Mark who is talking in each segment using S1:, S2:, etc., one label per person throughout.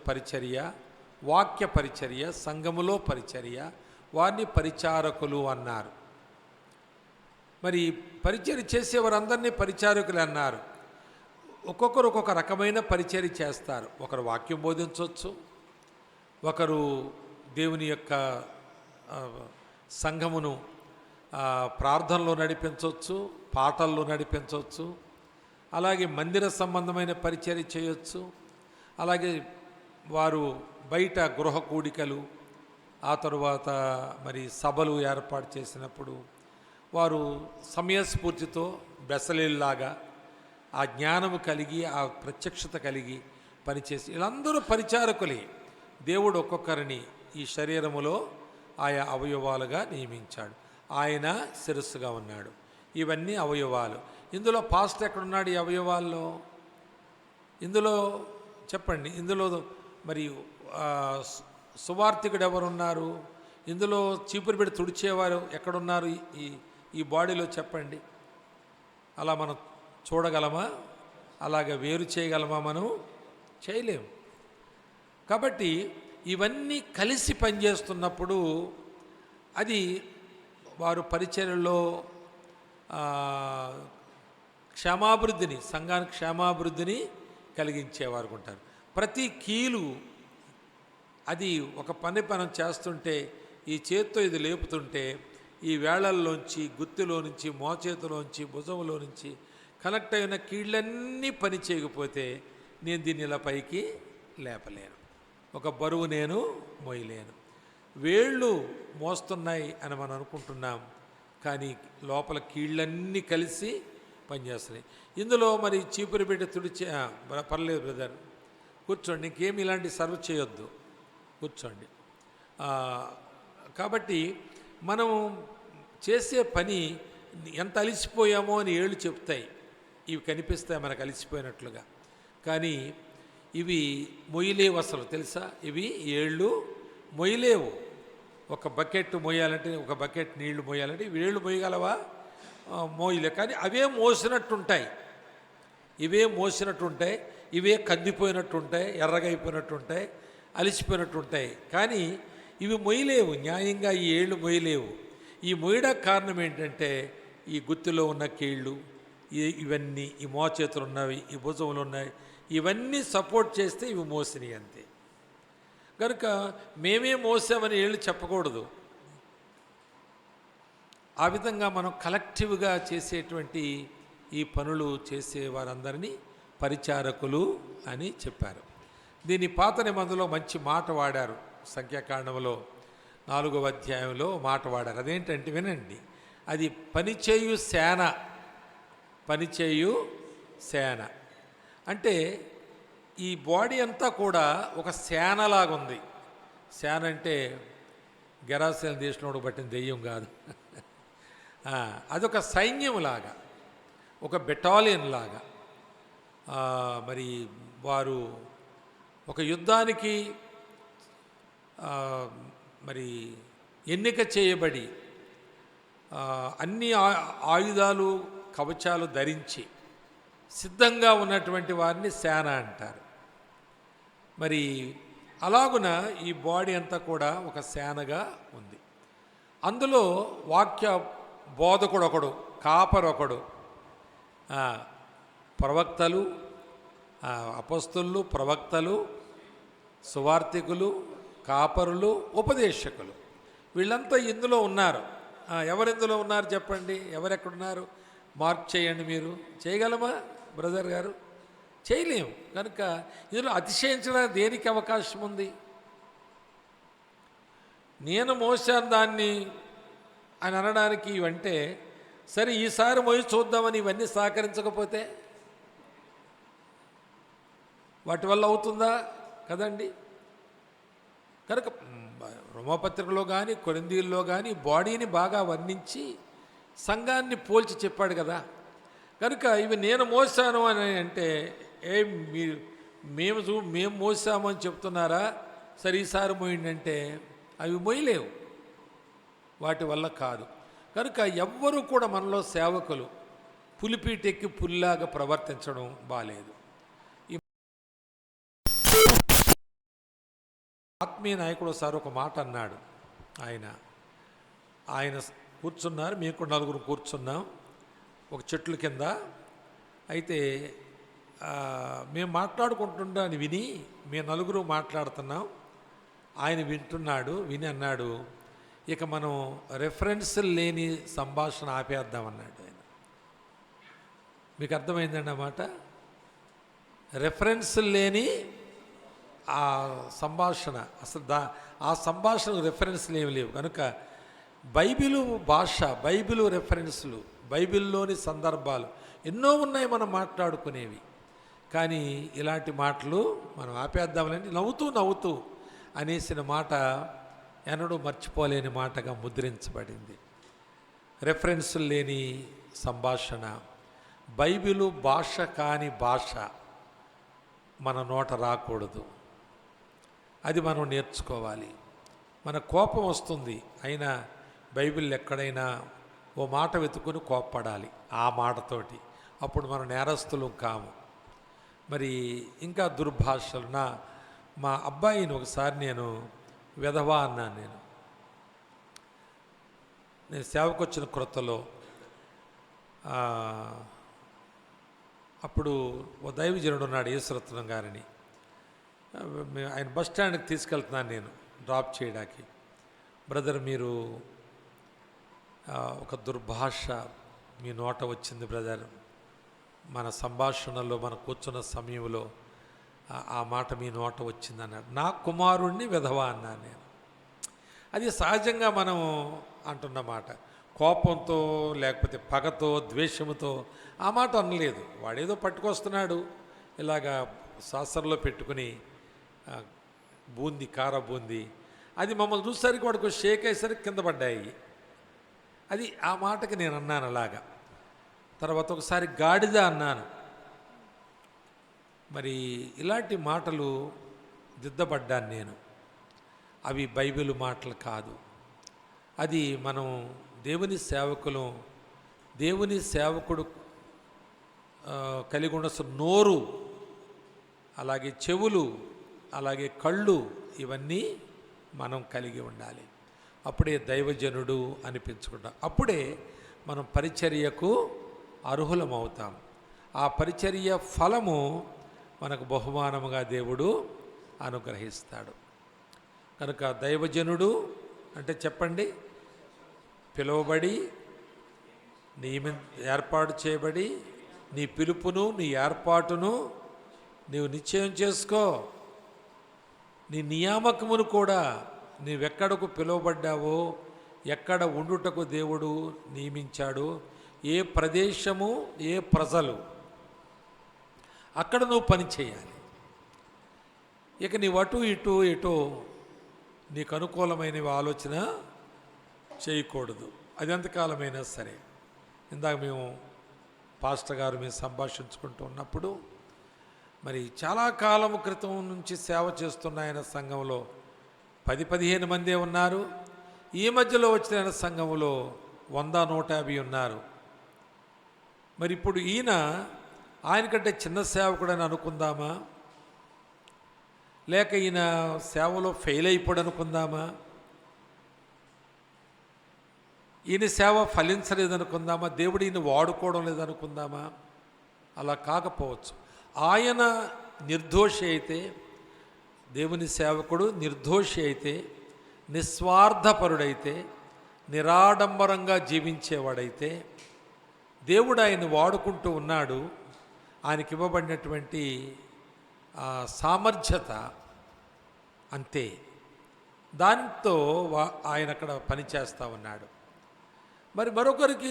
S1: పరిచర్య, వాక్య పరిచర్య, సంఘములో పరిచర్య, వారిని పరిచారకులు అన్నారు. మరి పరిచర్య చేసేవారందరినీ పరిచారకులు అన్నారు. ఒక్కొక్కరు ఒక్కొక్క రకమైన పరిచర్య చేస్తారు. ఒకరు వాక్యం బోధించవచ్చు, ఒకరు దేవుని యొక్క సంఘమును ప్రార్థనలో నడిపించవచ్చు, పాటల్లో నడిపించవచ్చు, అలాగే మందిర సంబంధమైన పరిచర్య చేయొచ్చు. అలాగే వారు బయట గృహ కూడికలు, ఆ తరువాత మరి సభలు ఏర్పాటు చేసినప్పుడు వారు సమయస్ఫూర్తితో బెసలేలాగా ఆ జ్ఞానము కలిగి, ఆ ప్రత్యక్షత కలిగి పనిచేసి వీళ్ళందరూ పరిచారకులే. దేవుడు ఒక్కొక్కరిని ఈ శరీరములో ఆయా అవయవాలుగా నియమించాడు. ఆయన శిరస్సుగా ఉన్నాడు. ఇవన్నీ అవయవాలు. ఇందులో పాస్టర్ ఎక్కడున్నాడు? ఈ అవయవాల్లో ఇందులో చెప్పండి. ఇందులో మరి సువార్థికుడు ఎవరున్నారు? ఇందులో చీపురు పెట్టి తుడిచేవారు ఎక్కడున్నారు? ఈ బాడీలో చెప్పండి. అలా మనం చూడగలమా? అలాగ వేరు చేయగలమా? మనం చేయలేము. కాబట్టి ఇవన్నీ కలిసి పనిచేస్తున్నప్పుడు అది వారు పరిచర్యలో క్షేమాభివృద్ధిని, సంఘానికి క్షేమాభివృద్ధిని కలిగించేవారు ఉంటారు. ప్రతి కీలు అది ఒక పని మనం చేస్తుంటే, ఈ చేత్తో ఇది లేపుతుంటే ఈ వేళల్లోంచి, గుత్తిలో నుంచి, మోచేతిలోంచి, భుజంలో నుంచి కనెక్ట్ అయిన కీళ్ళన్నీ పని చేయకపోతే నేను దీన్ని ఇలా పైకి లేపలేను, ఒక బరువు నేను మోయలేను. వేళ్ళు మోస్తున్నాయి అని మనం అనుకుంటున్నాం, కానీ లోపల కీళ్ళన్నీ కలిసి పనిచేస్తున్నాయి. ఇందులో మరి చీపురు పెట్టి తుడిచే పర్లేదు బ్రదర్, కూర్చోండి, ఇంకేమి ఇలాంటి సర్వ్ చేయొద్దు, కూర్చోండి. కాబట్టి మనం చేసే పని ఎంత అలిసిపోయామో అని ఏళ్ళు చెప్తాయి. ఇవి కనిపిస్తాయి మనకు అలిసిపోయినట్లుగా, కానీ ఇవి మొయ్యలేవు అసలు, తెలుసా? ఇవి ఏళ్ళు మొయ్యలేవు. ఒక బకెట్ మొయ్యాలంటే, ఒక బకెట్ నీళ్లు మొయ్యాలంటే ఇవి ఏళ్ళు మొయ్యగలవా? మోయలే. కానీ అవే మోసినట్టుంటాయి, ఇవే మోసినట్టుంటాయి, ఇవే కందిపోయినట్టుంటాయి, ఎర్రగైపోయినట్టుంటాయి, అలిసిపోయినట్టుంటాయి. కానీ ఇవి మొయ్యలేవు, న్యాయంగా ఈ ఏళ్ళు మొయ్యలేవు. ఈ మొయ్యడానికి కారణం ఏంటంటే ఈ గుత్తిలో ఉన్న కీళ్ళు, ఇవన్నీ, ఈ మోచేతులు ఉన్నవి, ఈ భుజములు ఉన్నాయి, ఇవన్నీ సపోర్ట్ చేస్తే ఇవి మోసినాయి అంతే. కనుక మేమే మోసామని ఏళ్ళు చెప్పకూడదు. ఆ విధంగా మనం కలెక్టివ్గా చేసేటువంటి ఈ పనులు చేసే వారందరినీ పరిచారకులు అని చెప్పారు. దీని పాత నిబంధనలో మంచి మాట వాడారు. సంఖ్యాకాండంలో 4వ అధ్యాయంలో మాట వాడారు. అదేంటంటే వినండి, అది పనిచేయు సేన. పనిచేయు సేన అంటే ఈ బాడీ అంతా కూడా ఒక సేనలాగుంది. సేన అంటే గెరాసేన దేశంలో పట్టిన దెయ్యం కాదు, అదొక సైన్యంలాగా, ఒక బెటాలియన్ లాగా. మరి వారు ఒక యుద్ధానికి మరి ఎన్నిక చేయబడి అన్ని ఆయుధాలు, కవచాలు ధరించి సిద్ధంగా ఉన్నటువంటి వారిని సేన అంటారు. మరి అలాగున ఈ బాడీ అంతా కూడా ఒక సేనగా ఉంది. అందులో వాక్య బోధకుడు ఒకడు, కాపరు ఒకడు, ప్రవక్తలు, అపొస్తలులు, ప్రవక్తలు, సువార్థికులు, కాపరులు, ఉపదేశకులు, వీళ్ళంతా ఇందులో ఉన్నారు. ఎవరిందులో ఉన్నారు చెప్పండి? ఎవరెక్కడున్నారు? మార్క్ చేయండి. మీరు చేయగలమా బ్రదర్ గారు? చేయలేము. కనుక ఇందులో అతిశయించడానికి దేనికి అవకాశం ఉంది? నేను మోసాను దాన్ని అని అనడానికి ఇవంటే, సరే ఈసారి మోయి చూద్దామని ఇవన్నీ సహకరించకపోతే వాటి వల్ల అవుతుందా? కదండి. కనుక రోమపత్రికలో కానీ కొరింథీయుల్లో కానీ బాడీని బాగా వర్ణించి సంఘాన్ని పోల్చి చెప్పాడు కదా. కనుక ఇవి నేను మోసాను అని అంటే, మేము మోసాము అని చెప్తున్నారా? సరే ఈసారి మోయిందంటే అవి మొయ్యలేవు, వాటి వల్ల కాదు. కనుక ఎవ్వరూ కూడా మనలో సేవకులు పులిపీటెక్కి పుల్లాగా ప్రవర్తించడం బాలేదు. ఆత్మీయ నాయకుడు ఒకసారి ఒక మాట అన్నాడు. ఆయన కూర్చున్నారు, మేము నలుగురు కూర్చున్నాం ఒక చెట్ల కింద. అయితే మేము మాట్లాడుకుంటుండని విని మేము నలుగురు మాట్లాడుతున్నాం. ఆయన విని అన్నాడు, ఇక మనం రెఫరెన్స్ లేని సంభాషణ ఆపేద్దామన్నాడు ఆయన. మీకు అర్థమైందండి అన్నమాట. రెఫరెన్స్ లేని ఆ సంభాషణ, అసలు ఆ సంభాషణకు రెఫరెన్స్లు ఏమి లేవు కనుక బైబిలు భాష, బైబిలు రెఫరెన్స్లు, బైబిల్లోని సందర్భాలు ఎన్నో ఉన్నాయి మనం మాట్లాడుకునేవి. కానీ ఇలాంటి మాటలు మనం ఆపేద్దామని నవ్వుతూ అనేసిన మాట ఎన్నడూ మర్చిపోలేని మాటగా ముద్రించబడింది. రెఫరెన్సులు లేని సంభాషణ, బైబిలు భాష కాని భాష మన నోట రాకూడదు. అది మనం నేర్చుకోవాలి. మన కోపం వస్తుంది, అయినా బైబిల్ ఎక్కడైనా ఓ మాట వెతుకుని కోప్పడాలి ఆ మాటతోటి. అప్పుడు మనం నేరస్తులు కాము. మరి ఇంకా దుర్భాషలు, మా అబ్బాయిని ఒకసారి నేను విధవా అన్నాను. నేను సేవకు వచ్చిన క్రొత్తలో అప్పుడు ఓ దైవజనుడు ఉన్నాడు, యేసురత్నం గారిని. ఆయన బస్ స్టాండ్కి తీసుకెళ్తున్నాను నేను డ్రాప్ చేయడానికి. బ్రదర్, మీరు ఒక దుర్భాష మీ నోట వచ్చింది బ్రదర్, మన సంభాషణలో మన కూర్చున్న సమయంలో ఆ మాట మీ నోట వచ్చింది అన్నాడు. నా కుమారుణ్ణి విధవా అన్నాను నేను. అది సహజంగా మనం అంటున్న మాట, కోపంతో లేకపోతే పగతో ద్వేషంతో ఆ మాట అనలేదు. వాడేదో పట్టుకొస్తున్నాడు, ఇలాగా సాసర్లో పెట్టుకుని బూంది, కార బూంది, అది మమ్మల్ని చూసేసరికి వాడికి షేక్ అయ్యేసరికి కింద పడ్డాయి. అది ఆ మాటకి నేను అన్నాను అలాగా. తర్వాత ఒకసారి గాడిద అన్నాను. మరి ఇలాంటి మాటలు దిద్దబడ్డాను నేను. అవి బైబిల్ మాటలు కాదు. అది మనం దేవుని సేవకుడు కలిగి ఉండొచ్చు. నోరు, అలాగే చెవులు, అలాగే కళ్ళు, ఇవన్నీ మనం కలిగి ఉండాలి. అప్పుడే దైవజనుడు అనిపించుకుంటాం. అప్పుడే మనం పరిచర్యకు అర్హులమవుతాం. ఆ పరిచర్య ఫలము మనకు బహుమానముగా దేవుడు అనుగ్రహిస్తాడు. కనుక దైవజనుడు అంటే చెప్పండి, పిలువబడి ఏర్పాటు చేయబడి నీ పిలుపును నీ ఏర్పాటును నీవు నిశ్చయం చేసుకో. నీ నియామకమును కూడా, నీవెక్కడకు పిలువబడ్డావో, ఎక్కడ ఉండుటకు దేవుడు నియమించాడు, ఏ ప్రదేశము, ఏ ప్రజలు, అక్కడ నువ్వు పని చేయాలి. ఇక నీవు అటు ఇటు నీకు అనుకూలమైనవి ఆలోచన చేయకూడదు. అది ఎంతకాలమైనా సరే. ఇందాక మేము పాస్టర్ గారు మేము సంభాషించుకుంటూ ఉన్నప్పుడు, మరి చాలా కాలం క్రితం నుంచి సేవ చేస్తున్న ఆయన సంఘంలో 10-15 మందే ఉన్నారు. ఈ మధ్యలో వచ్చిన ఆయన సంఘంలో 100-150 ఉన్నారు. మరి ఇప్పుడు ఆయనకంటే చిన్న సేవకుడు అని అనుకుందామా, లేక ఈయన సేవలో ఫెయిల్ అయిపోయాడు అనుకుందామా, ఈయన సేవ ఫలించలేదనుకుందామా, దేవుడు ఈయన వాడుకోవడం లేదనుకుందామా? అలా కాకపోవచ్చు. ఆయన నిర్దోషి అయితే, దేవుని సేవకుడు నిర్దోషి అయితే, నిస్వార్థపరుడైతే, నిరాడంబరంగా జీవించేవాడైతే, దేవుడు ఆయన వాడుకుంటూ ఉన్నాడు. ఆయనకి ఇవ్వబడినటువంటి సామర్థ్యత అంతే. దాంతో ఆయన అక్కడ పనిచేస్తూ ఉన్నాడు. మరి మరొకరికి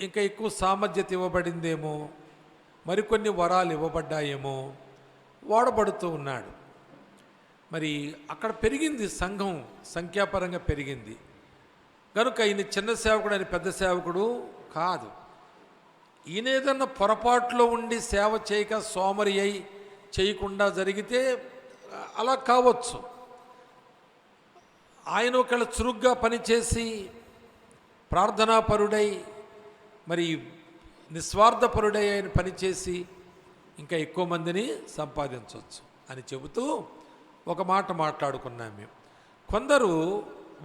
S1: ఇంకా ఎక్కువ సామర్థ్యత ఇవ్వబడిందేమో, మరికొన్ని వరాలు ఇవ్వబడ్డాయేమో, వాడబడుతూ ఉన్నాడు. మరి అక్కడ పెరిగింది, సంఘం సంఖ్యాపరంగా పెరిగింది కనుక ఈయన చిన్న సేవకుడు అని పెద్ద సేవకుడు కాదు. ఈయన ఏదన్నా పొరపాట్లో ఉండి సేవ చేయక సోమరి అయి చేయకుండా జరిగితే అలా కావచ్చు. ఆయన ఒకళ్ళ చురుగ్గా పనిచేసి ప్రార్థనాపరుడై, మరి నిస్వార్థపరుడై ఆయన పనిచేసి ఇంకా ఎక్కువ మందిని సంపాదించవచ్చు అని చెబుతూ ఒక మాట మాట్లాడుకున్నాం మేము. కొందరు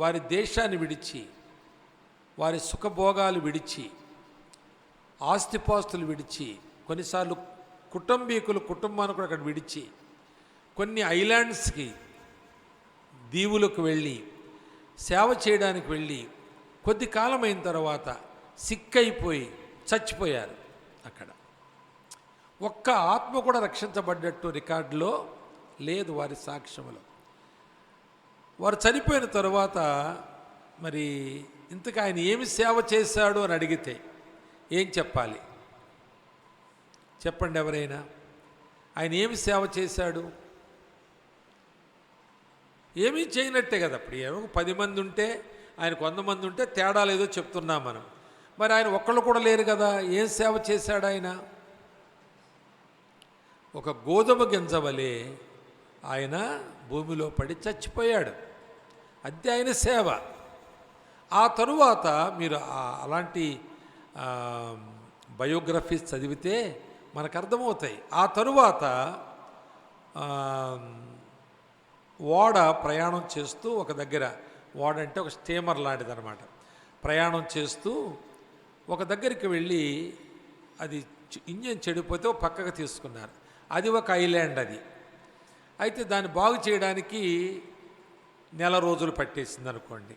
S1: వారి దేశాన్ని విడిచి, వారి సుఖభోగాలు విడిచి, ఆస్తిపాస్తులు విడిచి, కొన్నిసార్లు కుటుంబాన్ని కూడా అక్కడ విడిచి కొన్ని ఐలాండ్స్కి, దీవులకు వెళ్ళి సేవ చేయడానికి వెళ్ళి కొద్ది కాలం అయిన తర్వాత సిక్కైపోయి చచ్చిపోయారు. అక్కడ ఒక్క ఆత్మ కూడా రక్షించబడ్డట్టు రికార్డులో లేదు వారి సాక్ష్యములో. వారు చనిపోయిన తరువాత మరి ఇంతకు ఆయన ఏమి సేవ చేశాడు అని అడిగితే ఏం చెప్పాలి? చెప్పండి ఎవరైనా. ఆయన ఏమి సేవ చేశాడు? ఏమీ చేయనట్టే కదా. అప్పుడు ఏమో 10 మంది ఉంటే ఆయనకు 100 మంది ఉంటే తేడా లేదో చెప్తున్నాం మనం. మరి ఆయన ఒక్కళ్ళు కూడా లేరు కదా, ఏం సేవ చేశాడు ఆయన? ఒక గోధుమ గింజ వలె ఆయన భూమిలో పడి చచ్చిపోయాడు. అది ఆయన సేవ. ఆ తరువాత మీరు అలాంటి బయోగ్రఫీస్ చదివితే మనకు అర్థమవుతాయి. ఆ తరువాత ఓడ ప్రయాణం చేస్తూ ఒక దగ్గర, ఓడ అంటే ఒక స్టీమర్ లాంటిది అనమాట, ప్రయాణం చేస్తూ ఒక దగ్గరికి వెళ్ళి అది ఇంజన్ చెడిపోతే పక్కకు తీసుకున్నారు. అది ఒక ఐలాండ్. అది అయితే దాన్ని బాగు చేయడానికి నెల రోజులు పట్టేసింది అనుకోండి.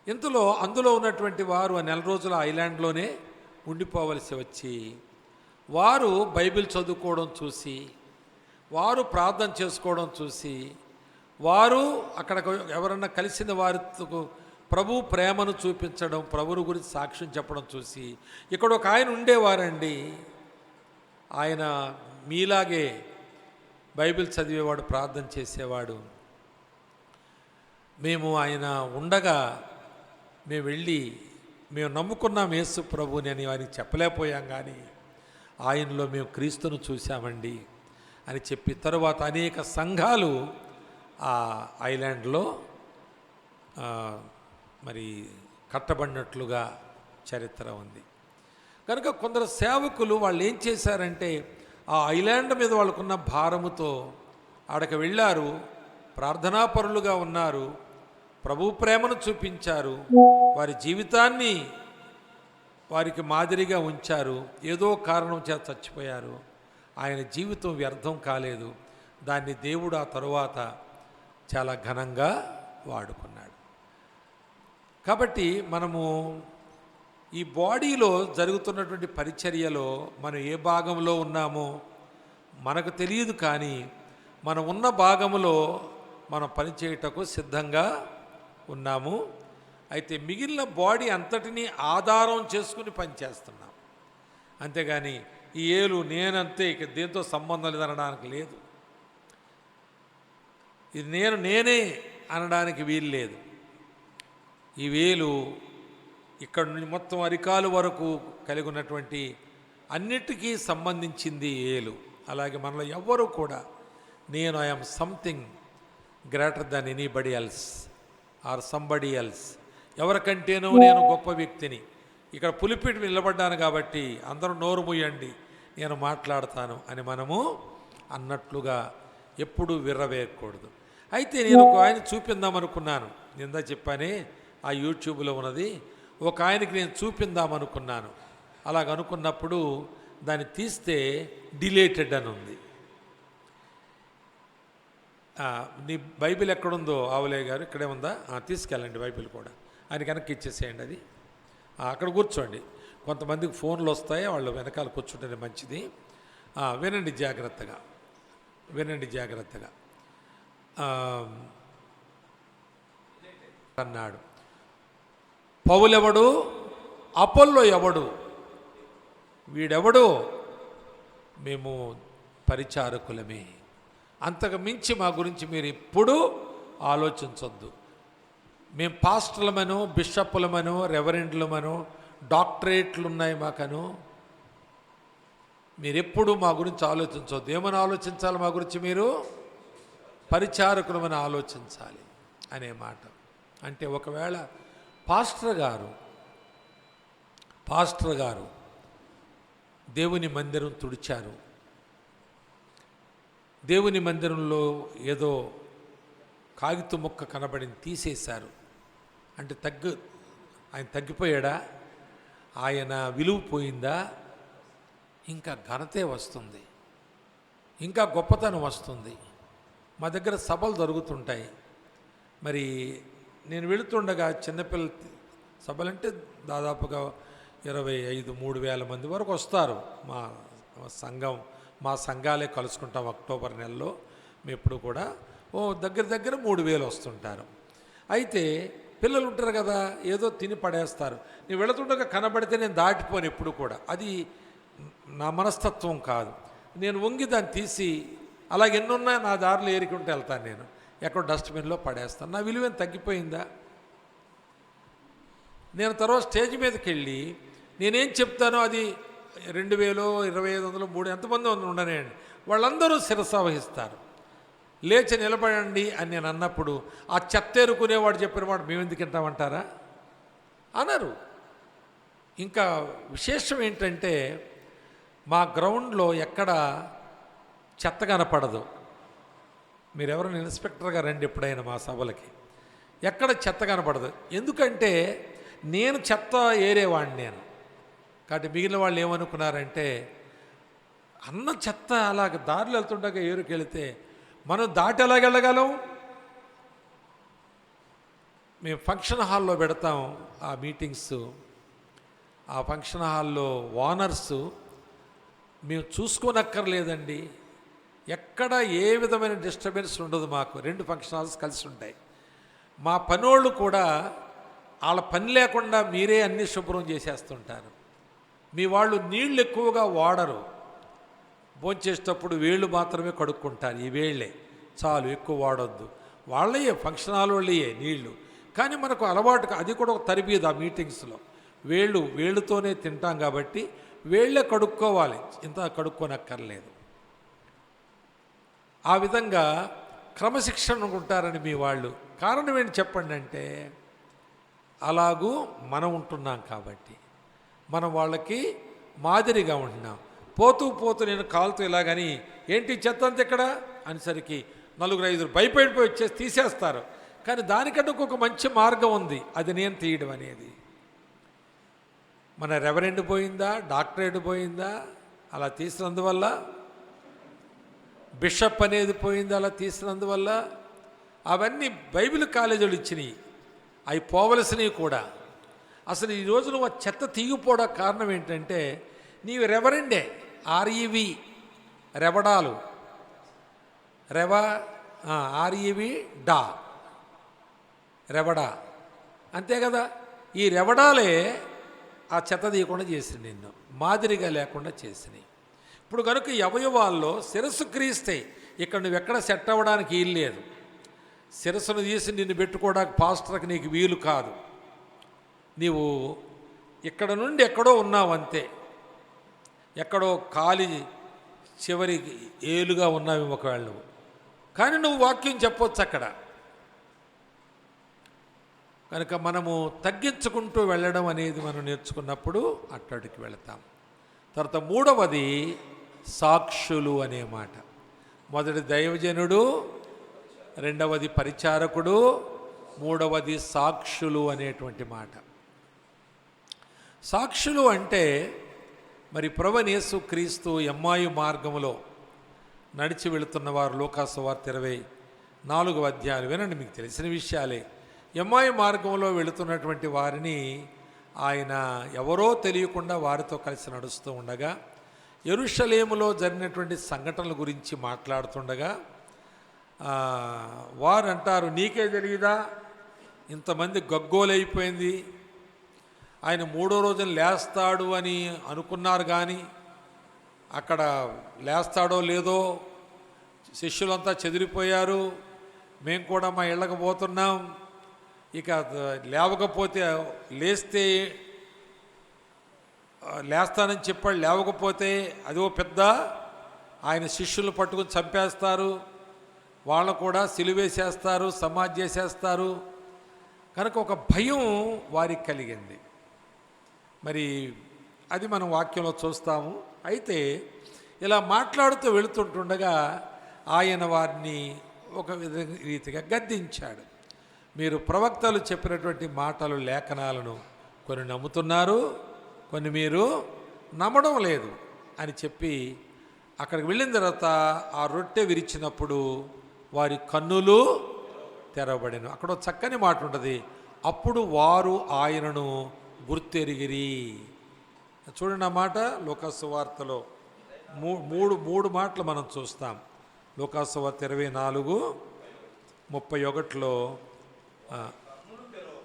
S1: ఇంతలో అందులో ఉన్నటువంటి వారు ఆ నెల రోజుల ఐలాండ్లోనే ఉండిపోవలసి వచ్చి, వారు బైబిల్ చదువుకోవడం చూసి, వారు ప్రార్థన చేసుకోవడం చూసి, వారు అక్కడ ఎవరన్నా కలిసిన వారితో ప్రభు ప్రేమను చూపించడం, ప్రభువు గురించి సాక్ష్యం చెప్పడం చూసి, ఇక్కడ ఒక ఆయన ఉండేవారండి. ఆయన మీలాగే బైబిల్ చదివేవాడు, ప్రార్థన చేసేవాడు. మేము ఆయన ఉండగా మేము వెళ్ళి మేము నమ్ముకున్నాం యేసు ప్రభుని అని వారికి చెప్పలేకపోయాం, కానీ ఆయనలో మేము క్రీస్తును చూశామండి అని చెప్పి తరువాత అనేక సంఘాలు ఆ ఐలాండ్లో మరి కట్టబడినట్లుగా చరిత్ర ఉంది. కనుక కొందరు సేవకులు వాళ్ళు ఏం చేశారంటే ఆ ఐలాండ్ మీద వాళ్ళకున్న భారముతో ఆడకు వెళ్ళారు, ప్రార్థనాపరులుగా ఉన్నారు, ప్రభు ప్రేమను చూపించారు, వారి జీవితాన్ని వారికి మాదిరిగా ఉంచారు. ఏదో కారణం చేత చచ్చిపోయారు. ఆయన జీవితం వ్యర్థం కాలేదు. దాన్ని దేవుడు ఆ తరువాత చాలా ఘనంగా వాడుకున్నాడు. కాబట్టి మనము ఈ బాడీలో జరుగుతున్నటువంటి పరిచర్యలో మనం ఏ భాగంలో ఉన్నామో మనకు తెలియదు, కానీ మనం ఉన్న భాగంలో మనం పనిచేయటకు సిద్ధంగా ఉన్నాము. అయితే మిగిలిన బాడీ అంతటినీ ఆధారం చేసుకుని పనిచేస్తున్నాం. అంతేగాని ఈ ఏలు నేనంతే, ఇక దేంతో సంబంధం లేదనడానికి లేదు. ఇది నేనే అనడానికి వీలు లేదు. ఈ వేలు ఇక్కడ నుండి మొత్తం అరికాలు వరకు కలిగి ఉన్నటువంటి అన్నిటికీ సంబంధించింది ఏలు. అలాగే మనలో ఎవ్వరూ కూడా నేను I am something greater than anybody else or somebody else, ఎవరికంటేనో నేను గొప్ప వ్యక్తిని, ఇక్కడ పులిపిటి నిలబడ్డాను కాబట్టి అందరూ నోరు మూయండి నేను మాట్లాడతాను అని మనము అన్నట్లుగా ఎప్పుడూ విర్రవేయకూడదు. అయితే నేను ఒక ఆయన చూపిందామనుకున్నాను, నిందా చెప్పానే ఆ యూట్యూబ్లో ఉన్నది, ఒక ఆయనకి నేను చూపిందామనుకున్నాను. అలాగనుకున్నప్పుడు దాన్ని తీస్తే డిలేటెడ్ అని ఉంది. నీ బైబిల్ ఎక్కడుందో ఆవులయ్య గారు, ఇక్కడే ఉందా? తీసుకెళ్ళండి బైబిల్ కూడా, ఆయన కనుక ఇచ్చేసేయండి. అది అక్కడ కూర్చోండి. కొంతమందికి ఫోన్లు వస్తాయి, వాళ్ళు వెనకాల కూర్చుంటేనే మంచిది. వినండి జాగ్రత్తగా, వినండి జాగ్రత్తగా. అన్నాడు, పౌలెవడు, అపోల్లో ఎవడు, వీడెవడు, మేము పరిచారకులమే, అంతకు మించి మా గురించి మీరు ఎప్పుడూ ఆలోచించొద్దు. మేము పాస్టర్లమనో బిషప్పులమనో రెవరెండ్లమనో డాక్టరేట్లు ఉన్నాయి మాకను, మీరెప్పుడు మా గురించి ఆలోచించవద్దు. ఏమని ఆలోచించాలి? మా గురించి మీరు పరిచారకులమని ఆలోచించాలి అనే మాట. అంటే ఒకవేళ పాస్టర్ గారు దేవుని మందిరం తుడిచారు, దేవుని మందిరంలో ఏదో కాగితం ముక్క కనబడింది, తీసేశారు. అంటే ఆయన తగ్గిపోయాడా? ఆయన విలువ పోయిందా? ఇంకా ఘనతే వస్తుంది, ఇంకా గొప్పతనం వస్తుంది. మా దగ్గర సభలు జరుగుతుంటాయి. మరి నేను వెళుతుండగా చిన్నపిల్ల సభలంటే దాదాపుగా 25-3000 మంది వరకు వస్తారు. మా సంఘాలే కలుసుకుంటాం. అక్టోబర్ నెలలో మేము ఎప్పుడు కూడా దగ్గర 3000 వస్తుంటారు. అయితే పిల్లలు ఉంటారు కదా, ఏదో తిని పడేస్తారు. నేను వెళుతుండగా కనబడితే నేను దాటిపోను ఎప్పుడు కూడా. అది నా మనస్తత్వం కాదు. నేను వంగి దాన్ని తీసి అలాగే ఎన్నున్నా నా దారిలో ఏరుకుంటూ వెళ్తాను. నేను ఎక్కడ డస్ట్బిన్లో పడేస్తాను. నా విలువేం తగ్గిపోయిందా? నేను తర్వాత స్టేజ్ మీదకి వెళ్ళి నేనేం చెప్తానో అది 2000, 2500, 3 ఎంతమంది ఉండనేయండి, వాళ్ళందరూ శిరస వహిస్తారు. లేచి నిలబడండి అని నేను అన్నప్పుడు ఆ చెత్త ఎరుకునేవాడు చెప్పిన వాడు మేము ఎందుకు వింటామంటారా? అనరు. ఇంకా విశేషం ఏంటంటే మా గ్రౌండ్లో ఎక్కడ చెత్త కనపడదు. మీరెవరైనా ఇన్స్పెక్టర్గా రండి ఎప్పుడైనా మా సభలకి, ఎక్కడ చెత్త కనపడదు. ఎందుకంటే నేను చెత్త ఏరేవాడిని నేను. కాబట్టి మిగిలిన వాళ్ళు ఏమనుకున్నారంటే అన్న చెత్త అలాగ దారిలో వెళ్తుండగా ఏరుకెళితే మనం దాటి ఎలాగెళ్ళగలం? మేము ఫంక్షన్ హాల్లో పెడతాం ఆ మీటింగ్స్. ఆ ఫంక్షన్ హాల్లో ఓనర్సు మేము చూసుకోనక్కర్లేదండి, ఎక్కడ ఏ విధమైన డిస్టర్బెన్స్ ఉండదు. మాకు 2 ఫంక్షన్ హాల్స్ కలిసి ఉంటాయి. మా పనోళ్ళు కూడా వాళ్ళ పని లేకుండా మీరే అన్నీ శుభ్రం చేసేస్తుంటారు. మీ వాళ్ళు నీళ్ళు ఎక్కువగా వాడరు. భోంచేసేటప్పుడు వేళ్ళు మాత్రమే కడుక్కుంటారు. ఈ వేళ్ళే చాలు, ఎక్కువ వాడొద్దు. వాళ్ళయే ఫంక్షన్ హాల్ వాళ్ళయే నీళ్ళు. కానీ మనకు అలవాటు, అది కూడా ఒక తరబీదు ఆ మీటింగ్స్లో. వేళ్ళుతోనే తింటాం కాబట్టి వేళ్ళే కడుక్కోవాలి, ఇంత కడుక్కోనక్కర్లేదు. ఆ విధంగా క్రమశిక్షణ ఉంటారని మీ వాళ్ళు. కారణం ఏంటి చెప్పండి అంటే అలాగూ మనం ఉంటున్నాం కాబట్టి, మనం వాళ్ళకి మాదిరిగా ఉంటున్నాం. పోతూ నేను కాలుతూ ఇలాగని ఏంటి చెత్త అంత ఎక్కడ అనేసరికి 4-5 భయపడిపోయి వచ్చేసి తీసేస్తారు. కానీ దానికంటే ఒక మంచి మార్గం ఉంది, అది నేను తీయడం అనేది. మన రెవరెండ్ పోయిందా, డాక్టరేట్ పోయిందా అలా తీసినందువల్ల, బిషప్ అనేది పోయిందా అలా తీసినందువల్ల. అవన్నీ బైబిల్ కాలేజీలు ఇచ్చినాయి, అవి పోవలసినవి కూడా. అసలు ఈ రోజు నువ్వు ఆ చెత్త తీగిపోవడం కారణం ఏంటంటే నీవు రెవరెండే, ఆర్ఈవి రెవడాలు, ఆర్ఈవి డా రెవడా, అంతే కదా. ఈ రెవడాలే ఆ చెత్త తీయకుండా చేసింది, నిన్ను మాదిరిగా లేకుండా చేసినాయి. ఇప్పుడు కనుక ఈ అవయవాల్లో శిరస్సు క్రీస్తే ఇక్కడ నువ్వెక్కడ సెట్ అవ్వడానికి వీలు లేదు. శిరస్సును తీసి నిన్ను పెట్టుకోవడానికి పాస్టర్కి నీకు వీలు కాదు. నీవు ఇక్కడ నుండి ఎక్కడో ఉన్నావు అంతే, ఎక్కడో కాలి చివరి ఏలుగా ఉన్నావు ఒకవేళ నువ్వు. కానీ నువ్వు వాక్యం చెప్పొచ్చు అక్కడ. కనుక మనము తగ్గించుకుంటూ వెళ్ళడం అనేది మనం నేర్చుకున్నప్పుడు అట్టడికి వెళతాం. తర్వాత 3వది సాక్షులు అనే మాట. మొదటి దైవజనుడు, 2వది పరిచారకుడు, 3వది సాక్షులు అనేటువంటి మాట. సాక్షులు అంటే మరి ప్రభువైన యేసుక్రీస్తు ఎమ్మాయి మార్గములో నడిచి వెళుతున్నవారు, లూకాసు వార్త 24వ అధ్యాయం వినండి, మీకు తెలిసిన విషయాలే. ఎమ్మాయి మార్గంలో వెళుతున్నటువంటి వారిని ఆయన ఎవరో తెలియకుండా వారితో కలిసి నడుస్తూ ఉండగా యెరూషలేములో జరిగినటువంటి సంఘటనల గురించి మాట్లాడుతుండగా వారు అంటారు, నీకే తెలియదా, ఇంతమంది గగ్గోలైపోయింది, ఆయన 3వ రోజున లేస్తాడు అని అనుకున్నారు, కానీ అక్కడ లేస్తాడో లేదో శిష్యులంతా చెదిరిపోయారు, మేము కూడా మా ఇళ్ళకు పోతున్నాం, ఇక లేవకపోతే లేస్తానని చెప్పాడు, లేవకపోతే అదో పెద్ద ఆయన శిష్యులు పట్టుకుని చంపేస్తారు, వాళ్ళను కూడా సిలువేసేస్తారు, సమాధి చేసేస్తారు. కనుక ఒక భయం వారికి కలిగింది. మరి అది మనం వాక్యంలో చూస్తాము. అయితే ఇలా మాట్లాడుతూ వెళుతుంటుండగా ఆయన వారిని ఒక రీతిగా గద్దించాడు. మీరు ప్రవక్తలు చెప్పినటువంటి మాటలు, లేఖనాలను కొన్ని నమ్ముతున్నారు, కొన్ని మీరు నమ్మడం లేదు అని చెప్పి అక్కడికి వెళ్ళిన తర్వాత ఆ రొట్టె విరిచినప్పుడు వారి కన్నులు తెరవబడెను. అక్కడ చక్కని మాట ఉంటుంది, అప్పుడు వారు ఆయనను గుర్తెరిగిరి. చూడండి ఆ మాట లూకాసు సువార్తలో మూడు మాటలు మనం చూస్తాం. లూకాసు సువార్త 24:31లో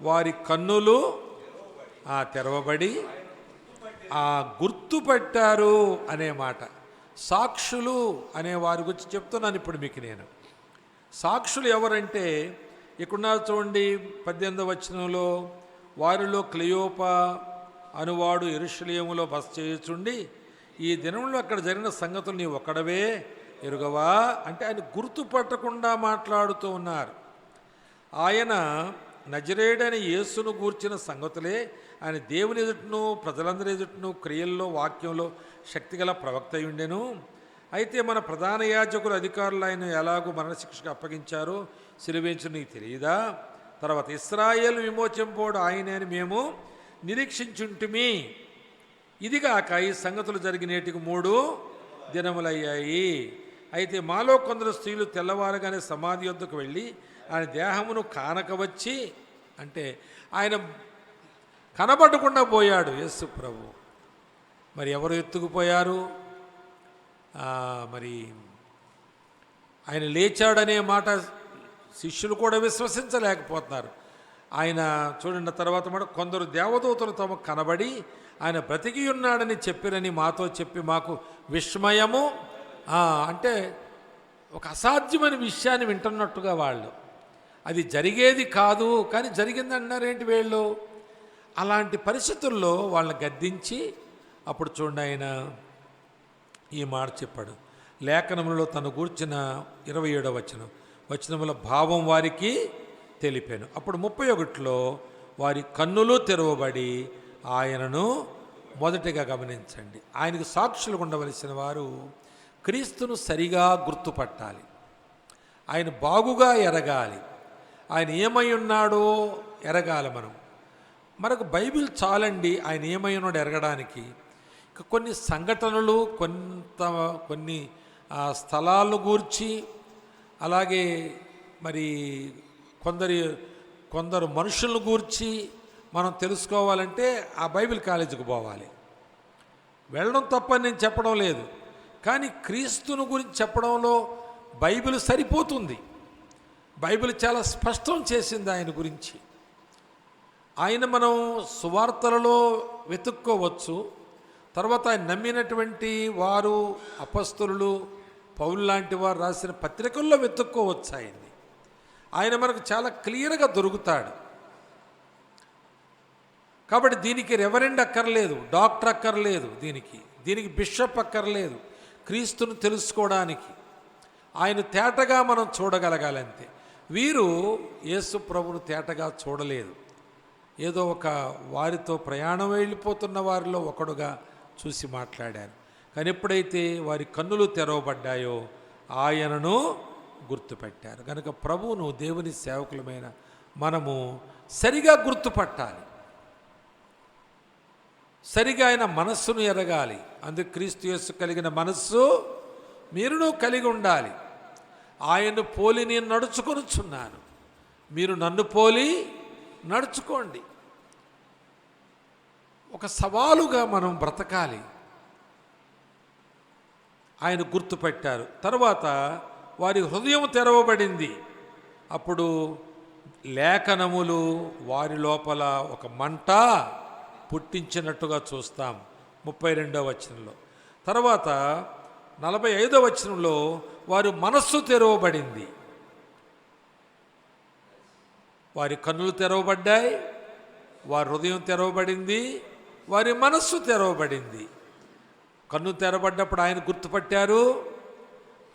S1: వారి కన్నులు తెరవబడి గుర్తుపట్టారు అనే మాట. సాక్షులు అనే వారి గురించి చెప్తున్నాను ఇప్పుడు మీకు నేను. సాక్షులు ఎవరంటే ఇక్కడున్నారు చూడండి, 18వ వచనంలో వారిలో క్లియోప అనువాడు యెరూషలేములో బస చేయుచుండి ఈ దినంలో అక్కడ జరిగిన సంగతులు నీ ఒక్కడవే ఎరుగవా అంటే ఆయన గుర్తుపట్టకుండా మాట్లాడుతూ ఉన్నారు. ఆయన నజరేయుడైన యేసును గూర్చిన సంగతులే ఆయన దేవుని ఎదుటను ప్రజలందరి ఎదుటను క్రియల్లో వాక్యంలో శక్తిగల ప్రవక్త అయి ఉండెను. అయితే మన ప్రధాన యాజకులు అధికారులు ఆయన ఎలాగూ మరణశిక్షకు అప్పగించారో సిలువేయించు నీకు తెలియదా? తర్వాత ఇశ్రాయేలు విమోచింపోడు ఆయనే అని మేము నిరీక్షించుంటిమి. ఇదిగాక ఈ సంగతులు జరిగినేటికి 3 దినములయ్యాయి. అయితే మాలో కొందరు స్త్రీలు తెల్లవారుగానే సమాధి వద్దకు వెళ్ళి ఆయన దేహమును కానక వచ్చి, అంటే ఆయన కనబడకుండా పోయాడు యేసు ప్రభు. మరి ఎవరు ఎత్తుకుపోయారు? మరి ఆయన లేచాడనే మాట శిష్యులు కూడా విశ్వసించలేకపోతున్నారు. ఆయన చూడండి తర్వాత మాట, కొందరు దేవదూతలు తమకు కనబడి ఆయన బ్రతికి ఉన్నాడని చెప్పిరని మాతో చెప్పి మాకు విస్మయము, అంటే ఒక అసాధ్యమైన విషయాన్ని వింటున్నట్టుగా వాళ్ళు, అది జరిగేది కాదు కానీ జరిగింది అన్నారేంటి వీళ్ళు. అలాంటి పరిస్థితుల్లో వాళ్ళని గద్దించి అప్పుడు చూడండి ఆయన ఈ మాట చెప్పాడు. లేఖనములలో తను గూర్చిన 27వ వచనముల భావం వారికి తెలిపాను. అప్పుడు 31లో వారి కన్నులు తెరవబడి ఆయనను మొదటిగా గమనించండి. ఆయనకు సాక్షులుగా ఉండవలసిన వారు క్రీస్తును సరిగా గుర్తుపట్టాలి, ఆయన బాగుగా ఎరగాలి, ఆయన ఏమై ఉన్నాడో ఎరగాలి. మనకు బైబిల్ చాలండి ఆయన ఏమై ఉన్నాడో ఎరగడానికి. కొన్ని సంఘటనలు, కొన్ని స్థలాలను గూర్చి, అలాగే మరి కొందరు మనుషులను గూర్చి మనం తెలుసుకోవాలంటే ఆ బైబిల్ కాలేజీకి పోవాలి. వెళ్ళడం తప్పని నేను చెప్పడం లేదు, కానీ క్రీస్తుని గురించి చెప్పడంలో బైబిల్ సరిపోతుంది. బైబిల్ చాలా స్పష్టం చేసింది ఆయన గురించి. ఆయన మనం సువార్తలలో వెతుక్కోవచ్చు, తర్వాత ఆయన నమ్మినటువంటి వారు అపొస్తలులు పౌలు లాంటి వారు రాసిన పత్రికల్లో వెతుక్కోవచ్చు ఆయన్ని. ఆయన మనకు చాలా క్లియర్గా దొరుకుతాడు. కాబట్టి దీనికి రెవరెండ్ అక్కర్లేదు, డాక్టర్ అక్కర్లేదు, దీనికి బిషప్ అక్కర్లేదు. క్రీస్తును తెలుసుకోవడానికి ఆయన తేటగా మనం చూడగలగాలంతే. వీరు యేసు ప్రభును తేటగా చూడలేదు, ఏదో ఒక వారితో ప్రయాణం వెళ్ళిపోతున్న వారిలో ఒకడుగా చూసి మాట్లాడారు. కానీ ఎప్పుడైతే వారి కన్నులు తెరవబడ్డాయో ఆయనను గుర్తుపెట్టారు. కనుక ప్రభువును దేవుని సేవకులమైన మనము సరిగా గుర్తుపట్టాలి, సరిగా ఆయన మనస్సును ఎరగాలి. అందుకు క్రీస్తు యేసు కలిగిన మనస్సు మీరును కలిగి ఉండాలి. ఆయన్ను పోలి నేను నడుచుకొనుచున్నాను, మీరు నన్ను పోలి నడుచుకోండి. ఒక సవాలుగా మనం బ్రతకాలి. ఆయన గుర్తుపెట్టారు. తర్వాత వారి హృదయం తెరవబడింది. అప్పుడు లేఖనములు వారి లోపల ఒక మంట పుట్టించినట్టుగా చూస్తాం 32వ వచనంలో. తర్వాత 45వ వచనంలో వారి మనస్సు తెరవబడింది. వారి కన్నులు తెరవబడ్డాయి, వారి హృదయం తెరవబడింది, వారి మనస్సు తెరవబడింది. కన్ను తెరబడ్డప్పుడు ఆయన గుర్తుపట్టారు,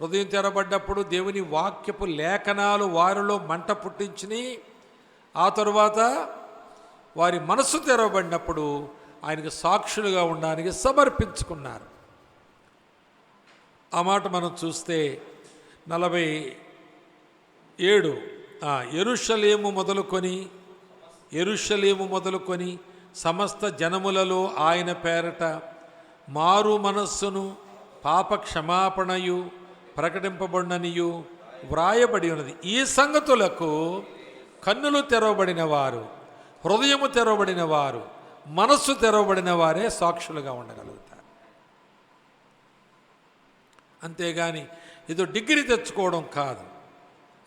S1: హృదయం తెరబడ్డప్పుడు దేవుని వాక్యపు లేఖనాలు వారిలో మంట పుట్టించినాయి. ఆ తరువాత వారి మనస్సు తెరవబడినప్పుడు ఆయనకు సాక్షులుగా ఉండడానికి సమర్పించుకున్నారు. ఆ మాట మనం చూస్తే 47 యెరూషలేము మొదలుకొని సమస్త జనములలో ఆయన పేరట మారు మనస్సును పాప క్షమాపణయు ప్రకటింపబడిననియు వ్రాయబడి ఉన్నది. ఈ సంగతులకు కన్నులు తెరవబడిన వారు, హృదయము తెరవబడిన వారు, మనస్సు తెరవబడిన వారే సాక్షులుగా ఉండగలుగుతారు. అంతేగాని ఏదో డిగ్రీ తెచ్చుకోవడం కాదు.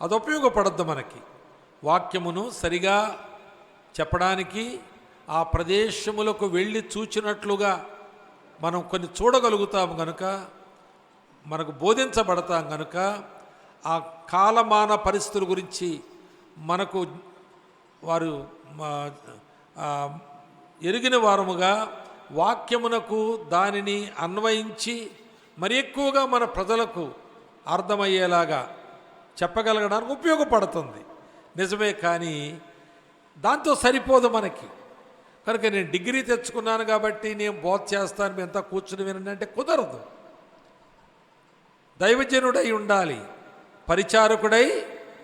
S1: అది ఉపయోగపడద్దు మనకి. వాక్యమును సరిగా చెప్పడానికి, ఆ ప్రదేశములకు వెళ్ళి చూచినట్లుగా మనం కొన్ని చూడగలుగుతాము కనుక, మనకు బోధించబడతాం కనుక, ఆ కాలమాన పరిస్థితుల గురించి మనకు వారు ఎరిగిన వారముగా వాక్యమునకు దానిని అన్వయించి మరి ఎక్కువగా మన ప్రజలకు అర్థమయ్యేలాగా చెప్పగలగడానికి ఉపయోగపడుతుంది. నిజమే, కానీ దాంతో సరిపోదు మనకి. కనుక నేను డిగ్రీ తెచ్చుకున్నాను కాబట్టి నేను బోధ చేస్తాను, మీ అంతా కూర్చుని వినండి అంటే కుదరదు. దైవజనుడై ఉండాలి, పరిచారకుడై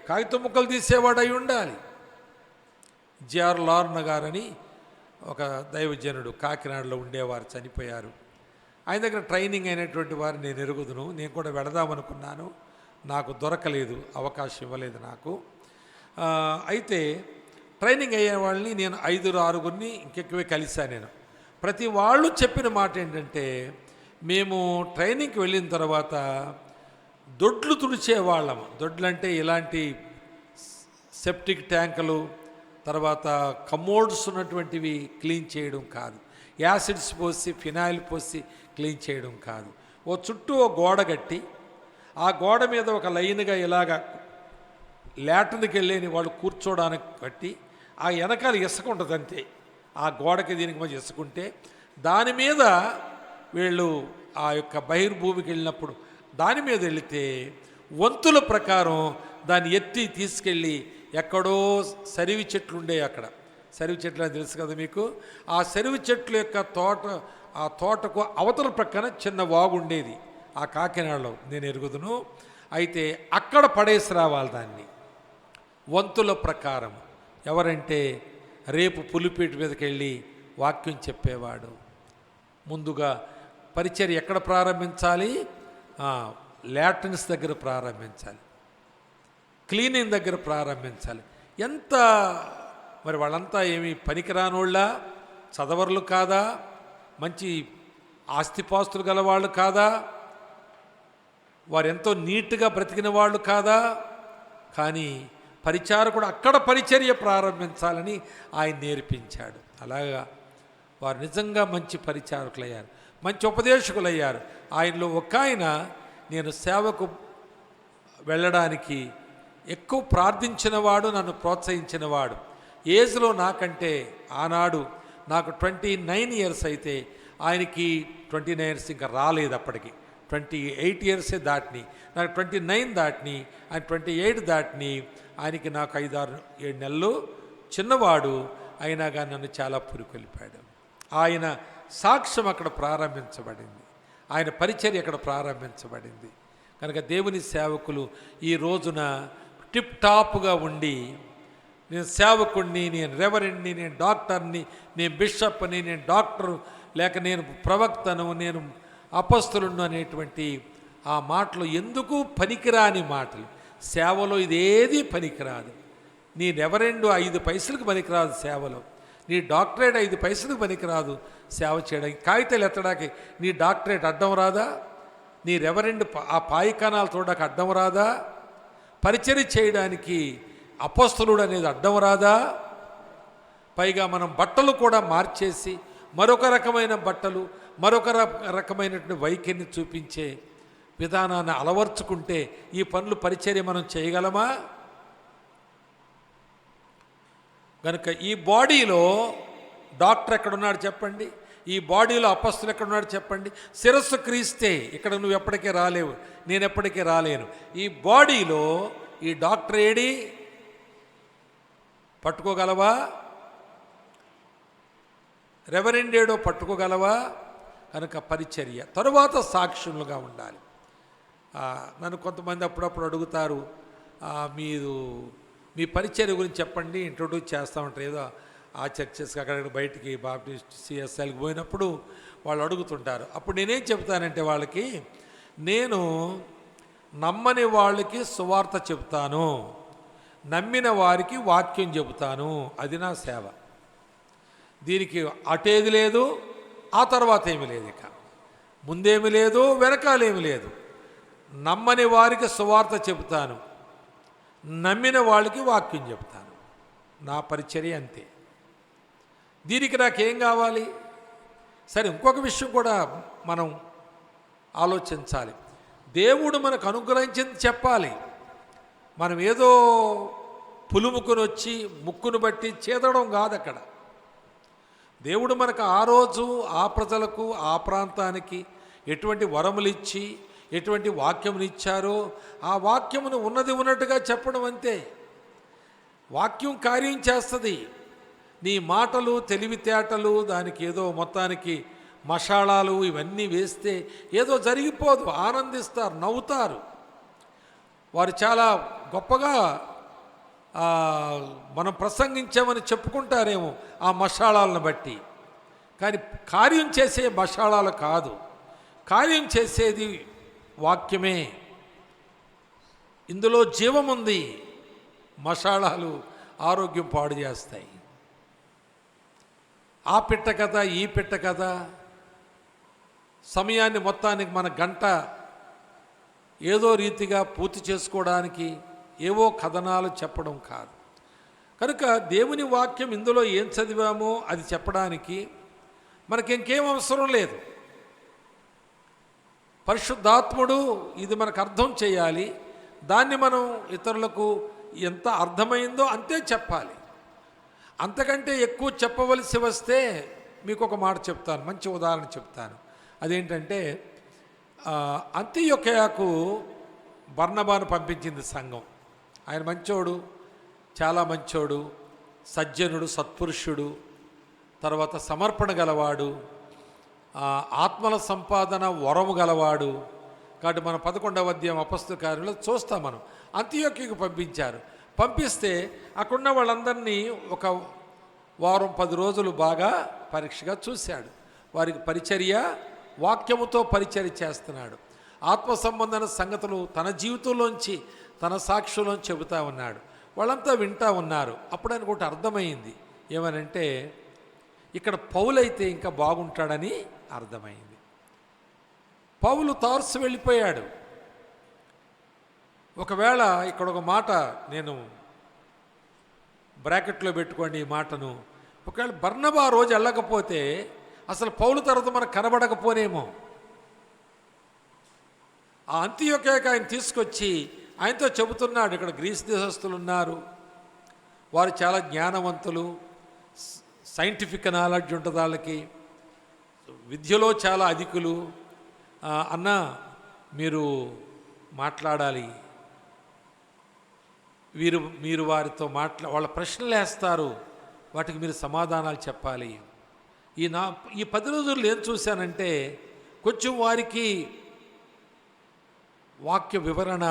S1: కాగితం ముక్కలు తీసేవాడై ఉండాలి. జిఆర్ లార్న గారని ఒక దైవజనుడు కాకినాడలో ఉండేవారు, చనిపోయారు. ఆయన దగ్గర ట్రైనింగ్ అయినటువంటి వారు నేను ఎరుగుదును. నేను కూడా వెళదామనుకున్నాను, నాకు దొరకలేదు, అవకాశం ఇవ్వలేదు నాకు. అయితే ట్రైనింగ్ అయ్యే వాళ్ళని నేను 5-6 ఇంకెక్కువే కలిశాను. నేను ప్రతి వాళ్ళు చెప్పిన మాట ఏంటంటే, మేము ట్రైనింగ్కి వెళ్ళిన తర్వాత దొడ్లు తుడిచేవాళ్ళము. దొడ్లు అంటే ఇలాంటి సెప్టిక్ ట్యాంకులు, తర్వాత కమోడ్స్ ఉన్నటువంటివి క్లీన్ చేయడం కాదు, యాసిడ్స్ పోసి ఫినాయిల్ పోసి క్లీన్ చేయడం కాదు. ఓ చుట్టూ ఓ గోడ కట్టి, ఆ గోడ మీద ఒక లైన్గా ఇలాగా లాట్రిన్కి వెళ్ళేని వాళ్ళు కూర్చోడానికి కట్టి, ఆ వెనకాల ఇసుక ఉంటుంది అంతే. ఆ గోడకి దీనికి మధ్య ఇసుకుంటే దాని మీద వీళ్ళు ఆ యొక్క బహిర్భూమికి వెళ్ళినప్పుడు దాని మీద వెళితే వంతుల ప్రకారం దాన్ని ఎత్తి తీసుకెళ్ళి ఎక్కడో సరివి చెట్లు ఉండే, అక్కడ సరివి చెట్లు అని తెలుసు కదా మీకు. ఆ సరివి చెట్ల యొక్క ఆ తోటకు అవతల ప్రక్కన చిన్న వాగు ఉండేది ఆ కాకినాడలో, నేను ఎరుగుదును. అయితే అక్కడ పడేసి రావాలి దాన్ని వంతుల ప్రకారం. ఎవరంటే రేపు పులిపేట మీదకి వెళ్ళి వాక్యం చెప్పేవాడు. ముందుగా పరిచర్య ఎక్కడ ప్రారంభించాలి? లాట్రిన్స్ దగ్గర ప్రారంభించాలి, క్లీనింగ్ దగ్గర ప్రారంభించాలి. ఎంత మరి వాళ్ళంతా ఏమి పనికిరానోళ్ళ, చదవర్లు కాదా, మంచి ఆస్తిపాస్తులు గలవాళ్ళు కాదా, వారు ఎంతో నీట్గా బ్రతికిన వాళ్ళు కాదా? కానీ పరిచారకుడు అక్కడ పరిచర్య ప్రారంభించాలని ఆయన నేర్పించాడు. అలాగా వారు నిజంగా మంచి పరిచారకులయ్యారు, మంచి ఉపదేశకులయ్యారు. ఆయనలో ఒక ఆయన నేను సేవకు వెళ్ళడానికి ఎక్కువ ప్రార్థించినవాడు, నన్ను ప్రోత్సహించినవాడు. ఏజ్లో నాకంటే ఆనాడు నాకు 29 ఇయర్స్ అయితే ఆయనకి 29 ఇయర్స్ ఇంకా రాలేదు, అప్పటికి 28 ఇయర్సే దాటిని. నాకు 29 దాటిని, ఆయన 28 దాటిని. ఆయనకి నాకు 5-6-7 నెలలు చిన్నవాడు అయినా కానీ నన్ను చాలా పురికొల్పాడు. ఆయన సాక్ష్యం అక్కడ ప్రారంభించబడింది, ఆయన పరిచర్య అక్కడ ప్రారంభించబడింది. కనుక దేవుని సేవకులు ఈ రోజున టిప్ టాప్గా ఉండి, నేను సేవకుడిని, నేను రెవరెండ్ని, నేను డాక్టర్ని, నేను బిషప్ని, నేను డాక్టరు, లేక నేను ప్రవక్తను, నేను అపస్తులను అనేటువంటి ఆ మాటలు ఎందుకు పనికిరాని మాటలు. సేవలో ఇదేది పనికిరాదు. నీ రెవరెండు 5 పైసలకు పనికిరాదు సేవలో, నీ డాక్టరేట్ 5 పైసలకు పనికిరాదు సేవ చేయడానికి. కాగితాలు ఎత్తడానికి నీ డాక్టరేట్ అడ్డం రాదా? నీ రెవరెండు ఆ పాయికానాలు చూడడానికి అడ్డం రాదా? పరిచర్య చేయడానికి అపోస్తలుడు అనేది అడ్డం రాదా? పైగా మనం బట్టలు కూడా మార్చేసి మరొక రకమైన బట్టలు, మరొక రకమైనటువంటి వైఖరిని చూపించే విధానాన్ని అలవర్చుకుంటే ఈ పనులు పరిచర్య మనం చేయగలమా? కనుక ఈ బాడీలో డాక్టర్ ఎక్కడున్నాడు చెప్పండి, ఈ బాడీలో అపస్తులు ఎక్కడున్నాడు చెప్పండి. శిరస్సు క్రీస్తే ఇక్కడ నువ్వు ఎప్పటికీ రాలేవు, నేను ఎప్పటికీ రాలేను. ఈ బాడీలో ఈ డాక్టర్ ఏడి పట్టుకోగలవా? రెవరెండేడో పట్టుకోగలవా? కనుక పరిచర్య. తరువాత సాక్షులుగా ఉండాలి. నన్ను కొంతమంది అప్పుడప్పుడు అడుగుతారు, మీరు మీ పరిచర్య గురించి చెప్పండి, ఇంట్రొడ్యూస్ చేస్తామంటారు. ఏదో ఆ చర్చెస్కి అక్కడ బయటికి బాప్టిస్ట్ సిఎస్ఎల్కి పోయినప్పుడు వాళ్ళు అడుగుతుంటారు. అప్పుడు నేనేం చెప్తానంటే వాళ్ళకి, నేను నమ్మని వాళ్ళకి సువార్త చెప్తాను, నమ్మిన వారికి వాక్యం చెబుతాను. అది నా సేవ. దీనికి అటేది లేదు, ఆ తర్వాత ఏమి లేదు, ఇక ముందేమి లేదు, వెనకాలేమి లేదు. నమ్మని వారికి సువార్త చెబుతాను, నమ్మిన వాళ్ళకి వాక్యం చెప్తాను. నా పరిచర్య అంతే. దీనికి నాకేం కావాలి? సరే, ఇంకొక విషయం కూడా మనం ఆలోచించాలి. దేవుడు మనకు అనుగ్రహించింది చెప్పాలి. మనం ఏదో పులుముకుని వచ్చి ముక్కును బట్టి చేదడం కాదు. అక్కడ దేవుడు మనకు ఆ రోజు ఆ ప్రజలకు ఆ ప్రాంతానికి ఎటువంటి వరములు ఇచ్చి ఎటువంటి వాక్యములు ఇచ్చారో ఆ వాక్యమును ఉన్నది ఉన్నట్టుగా చెప్పడం అంతే. వాక్యం కార్యం చేస్తుంది. నీ మాటలు తెలివితేటలు దానికి ఏదో మొత్తానికి మషాళాలు ఇవన్నీ వేస్తే ఏదో జరిగిపోదు. ఆనందిస్తారు, నవ్వుతారు. వారు చాలా గొప్పగా మనం ప్రసంగించామని చెప్పుకుంటారేమో ఆ మషాళాలను బట్టి. కానీ కార్యం చేసే మషాళాలు కాదు, కార్యం చేసేది వాక్యమే. ఇందులో జీవముంది. మషాళాలు ఆరోగ్యం పాడు చేస్తాయి. ఆ పిట్ట కథ ఈ పిట్ట కథ సమయాన్ని మొత్తానికి మన గంట ఏదో రీతిగా పూర్తి చేసుకోవడానికి ఏవో కథనాలు చెప్పడం కాదు. కనుక దేవుని వాక్యం ఇందులో ఏం చదివామో అది చెప్పడానికి మనకి ఇంకేం అవసరం లేదు. పరిశుద్ధాత్ముడు ఇది మనకు అర్థం చేయాలి. దాన్ని మనం ఇతరులకు ఎంత అర్థమైందో అంతే చెప్పాలి. అంతకంటే ఎక్కువ చెప్పవలసి వస్తే మీకు ఒక మాట చెప్తాను, మంచి ఉదాహరణ చెప్తాను. అదేంటంటే, అంతియొకయకు బర్నబాను పంపించింది సంఘం. ఆయన మంచోడు, చాలా మంచోడు, సజ్జనుడు, సత్పురుషుడు, తర్వాత సమర్పణ గలవాడు, ఆత్మల సంపాదన వరము గలవాడు. కాబట్టి మన 11వ అధ్యాయం అపొస్తలుల కార్యంలో చూస్తాం. మనం అంతియొకయకు పంపించారు. పంపిస్తే అక్కడున్న వాళ్ళందరినీ ఒక వారం 10 రోజులు బాగా పరీక్షగా చూశాడు. వారికి పరిచర్య, వాక్యముతో పరిచర్య చేస్తున్నాడు. ఆత్మ సంబంధమైన సంగతులు తన జీవితంలోంచి తన సాక్షులోంచి చెబుతూ ఉన్నాడు. వాళ్ళంతా వింటూ ఉన్నారు. అప్పుడు ఆయనకు ఒకటి అర్థమైంది. ఏమనంటే, ఇక్కడ పౌలైతే ఇంకా బాగుంటాడని అర్థమైంది. పౌలు తార్సు వెళ్ళిపోయాడు. ఒకవేళ ఇక్కడ ఒక మాట నేను బ్రాకెట్లో పెట్టుకోండి ఈ మాటను. ఒకవేళ బర్నబా రోజు వెళ్ళకపోతే అసలు పౌలు తర్వాత మనకు కనబడకపోనేమో. ఆ అంతియొకయకు ఆయన తీసుకొచ్చి ఆయనతో చెబుతున్నాడు, ఇక్కడ గ్రీస్ దేశస్తులు ఉన్నారు, వారు చాలా జ్ఞానవంతులు, సైంటిఫిక్ నాలెడ్జ్ ఉంటుంది వాళ్ళకి, విద్యలో చాలా అధికులు. అన్న మీరు మాట్లాడాలి, మీరు వారితో వాళ్ళ ప్రశ్నలు వేస్తారు, వాటికి మీరు సమాధానాలు చెప్పాలి. ఈ 10 రోజుల్లో ఏం చూశానంటే, కొంచెం వారికి వాక్య వివరణ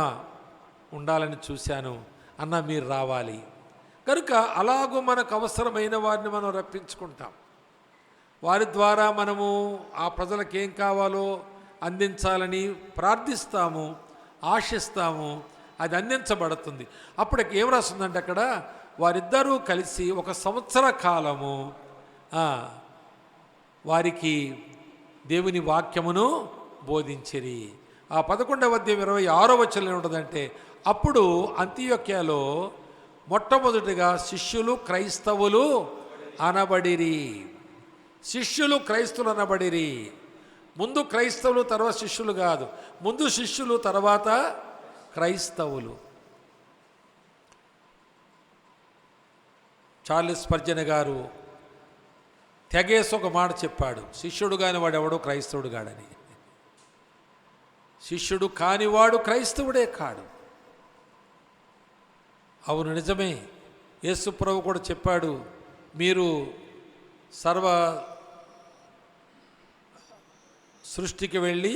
S1: ఉండాలని చూశాను. అన్న మీరు రావాలి. కనుక అలాగూ మనకు అవసరమైన వారిని మనం రప్పించుకుంటాం. వారి ద్వారా మనము ఆ ప్రజలకు ఏం కావాలో అందించాలని ప్రార్థిస్తాము, ఆశిస్తాము. అది అందించబడుతుంది. అప్పుడు ఏం రాస్తుందంటే, అక్కడ వారిద్దరూ కలిసి 1 సంవత్సర కాలము వారికి దేవుని వాక్యమును బోధించిరి. ఆ 11వ అధ్యాయం 26వ వచనంలో ఉంటుందంటే, అప్పుడు అంతియొకయలో మొట్టమొదటిగా శిష్యులు క్రైస్తవులు అనబడిరి. శిష్యులు క్రైస్తవులు అనబడిరి. ముందు క్రైస్తవులు తర్వాత శిష్యులు కాదు, ముందు శిష్యులు తర్వాత క్రైస్తవులు. చార్లెస్ స్పర్జన్ గారు తెగేసి ఒక మాట చెప్పాడు, శిష్యుడు కాని వాడు ఎవడో క్రైస్తవుడు కాడని. శిష్యుడు కానివాడు క్రైస్తవుడే కాడు. అవును, నిజమే. యేసు ప్రభు కూడా చెప్పాడు, మీరు సర్వ సృష్టికి వెళ్ళి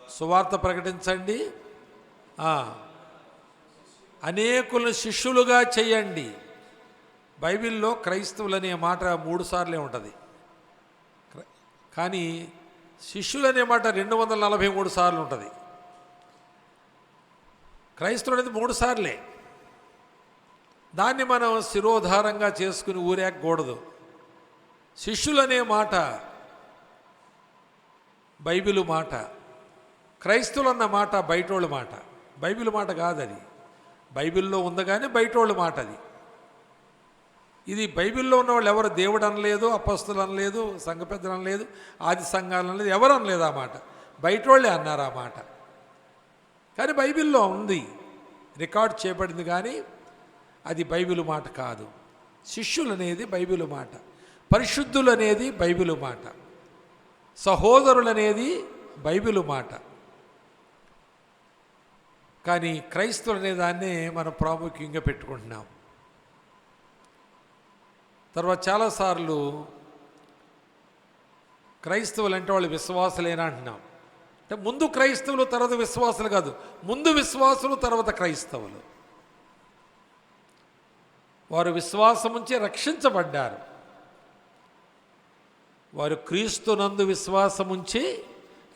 S1: సువార్త ప్రకటించండి, అనేకులను శిష్యులుగా చేయండి. బైబిల్లో క్రైస్తవులు అనే మాట 3 సార్లే ఉంటుంది, కానీ శిష్యులు అనే మాట 243 సార్లు ఉంటుంది. క్రైస్తవుడు అనేది 3 సార్లే. దాన్ని మనం శిరోధారంగా చేసుకుని ఊరేగకూడదు. శిష్యులనే మాట బైబిలు మాట, క్రైస్తవులు అన్న మాట బయటోళ్ళ మాట, బైబిల్ మాట కాదది. బైబిల్లో ఉంది కానీ బయటోళ్ళ మాట అది. ఇది బైబిల్లో ఉన్న వాళ్ళు ఎవరు దేవుడు అనలేదు, అపస్తులు అనలేదు, సంఘ పెద్దలు అనలేదు, ఆది సంఘాలు అనలేదు, ఎవరు అనలేదు ఆ మాట, బయటోళ్ళే అన్నారు ఆ మాట. కానీ బైబిల్లో ఉంది, రికార్డ్ చేయబడింది, కానీ అది బైబిల్ మాట కాదు. శిష్యులు అనేది బైబిల్ మాట, పరిశుద్ధులు అనేది బైబిల్ మాట, సహోదరులు అనేది బైబిల్ మాట. కానీ క్రైస్తవులు అనే దాన్నే మనం ప్రాముఖ్యంగా పెట్టుకుంటున్నాం. తర్వాత చాలాసార్లు క్రైస్తవులు అంటే వాళ్ళు విశ్వాసులేనా అంటున్నాం. అంటే ముందు క్రైస్తవులు తర్వాత విశ్వాసులు కాదు, ముందు విశ్వాసులు తర్వాత క్రైస్తవులు. వారు విశ్వాసం ఉంచి రక్షించబడ్డారు. వారు క్రీస్తునందు విశ్వాసం ఉంచి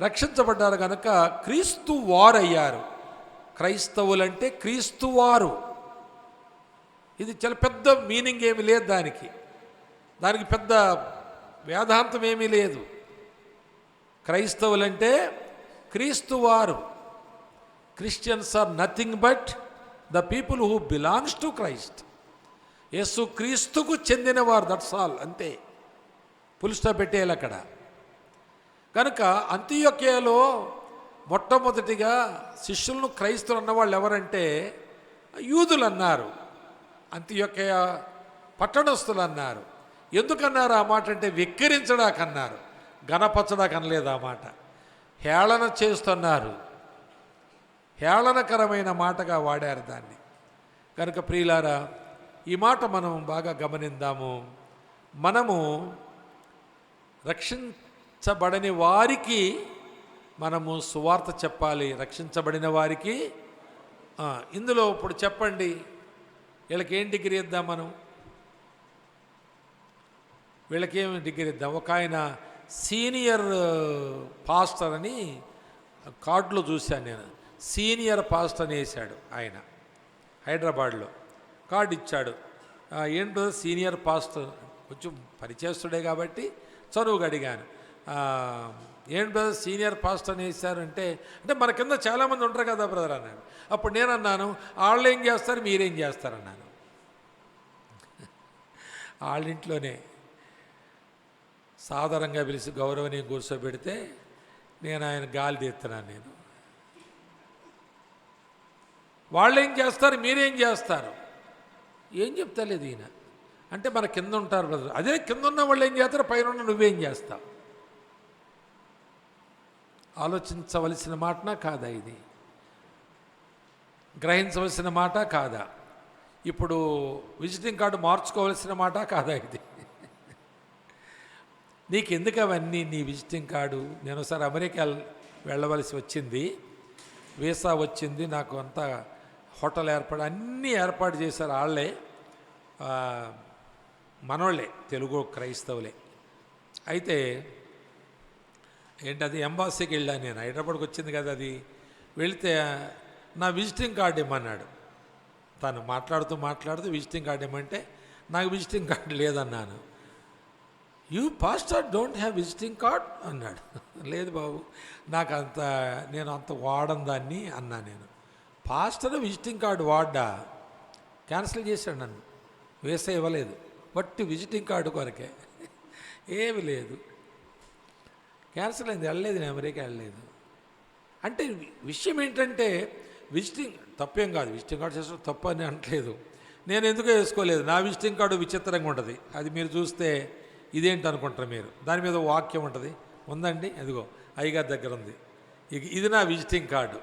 S1: రక్షించబడ్డారు కనుక క్రీస్తు వారయ్యారు. క్రైస్తవులంటే క్రీస్తు వారు. ఇది చాలా పెద్ద మీనింగ్ ఏమీ లేదు, దానికి పెద్ద వేదాంతం ఏమీ లేదు. క్రైస్తవులంటే క్రీస్తు వారు. Christians are nothing but the people who belongs to Christ. యేసు క్రీస్తుకు చెందినవారు, దట్స్ ఆల్, అంతే. పులుస్టా పెట్టేయాలి అక్కడ. కనుక అంతియొక్కయలో మొట్టమొదటిగా శిష్యులను క్రైస్తవులు అన్నవాళ్ళు ఎవరంటే యూదులు అన్నారు, అంతియొక్కయ పట్టణస్థులు అన్నారు. ఎందుకన్నారు ఆ మాట అంటే వెక్కిరించడాకన్నారు, గణపరచడాకనలేదు ఆ మాట. హేళన చేస్తున్నారు, హేళనకరమైన మాటగా వాడారు దాన్ని. కనుక ప్రియులారా, ఈ మాట మనం బాగా గమనిద్దాము. మనము రక్షించబడని వారికి మనము సువార్త చెప్పాలి. రక్షించబడిన వారికి ఇందులో ఇప్పుడు చెప్పండి, వీళ్ళకి ఏం డిగ్రీ ఇద్దాం మనం? వీళ్ళకేం డిగ్రీ ఇద్దాం? ఒక ఆయన సీనియర్ పాస్టర్ అని కార్డులో చూశాను నేను, సీనియర్ పాస్టర్ అని వేశాడు ఆయన, హైదరాబాద్లో కార్డు ఇచ్చాడు. ఏంటో సీనియర్ పాస్టర్, కొంచెం పరిచయస్తుడే కాబట్టి చదువుగా అడిగాను, ఏంటి బ్రదర్ సీనియర్ పాస్టర్ అని వేశారంటే, అంటే మన కింద చాలామంది ఉంటారు కదా బ్రదర్ అన్నాడు. అప్పుడు నేను అన్నాను, వాళ్ళు ఏం చేస్తారు మీరేం చేస్తారన్నాను. వాళ్ళింట్లోనే సాధారణంగా పిలిచి గౌరవనీయం కూర్చోబెడితే నేను ఆయన గాలి తీస్తున్నాను. నేను వాళ్ళు ఏం చేస్తారు మీరేం చేస్తారు, ఏం చెప్తలేదు ఈయన. అంటే మన కింద ఉంటారు బ్రదర్, అదే కింద ఉన్న వాళ్ళు ఏం చేస్తారు, పైన ఉన్న నువ్వేం చేస్తావు? ఆలోచించవలసిన మాటనా కాదా ఇది? గ్రహించవలసిన మాట కాదా? ఇప్పుడు విజిటింగ్ కార్డు మార్చుకోవలసిన మాట కాదా ఇది? నీకు ఎందుకు అవన్నీ? నీ విజిటింగ్ కార్డు, నేను ఒకసారి అమెరికా వెళ్ళవలసి వచ్చింది, వీసా వచ్చింది, నాకు అంతా హోటల్ అన్నీ ఏర్పాటు చేశారు వాళ్ళే, మనోళ్ళే, తెలుగు క్రైస్తవులే. అయితే ఏంటది, ఎంబాసీకి వెళ్ళాను నేను, హైదరాబాద్కి వచ్చింది కదా అది. వెళితే నా విజిటింగ్ కార్డు ఇమ్మన్నాడు. తను మాట్లాడుతూ విజిటింగ్ కార్డు ఇమ్మంటే నాకు విజిటింగ్ కార్డు లేదన్నాను. You pastor don't have visiting card అన్నాడు. లేదు బాబు, నేను అంత వాడను దాన్ని అన్నా. నేను పాస్టర్ విజిటింగ్ కార్డు వాడ్డా? క్యాన్సిల్ చేశాడు నన్ను, వీసా ఇవ్వలేదు, బట్టి విజిటింగ్ కార్డు కొరకే, ఏమి లేదు, క్యాన్సిల్ అయింది, వెళ్ళలేదు, నేను అమెరికా వెళ్ళలేదు. అంటే విషయం ఏంటంటే, విజిటింగ్ తప్పేం కాదు, విజిటింగ్ కార్డు చేసుకోవడం తప్పు అని అనట్లేదు. నేను ఎందుకో వేసుకోలేదు, నా విజిటింగ్ కార్డు విచిత్రంగా ఉంటుంది. అది మీరు చూస్తే ఇదేంటి అనుకుంటారు మీరు, దాని మీద వాక్యం ఉంటుంది, ఉందండి, అదిగో అయ్యగారి దగ్గర ఉంది, ఇది నా విజిటింగ్ కార్డు.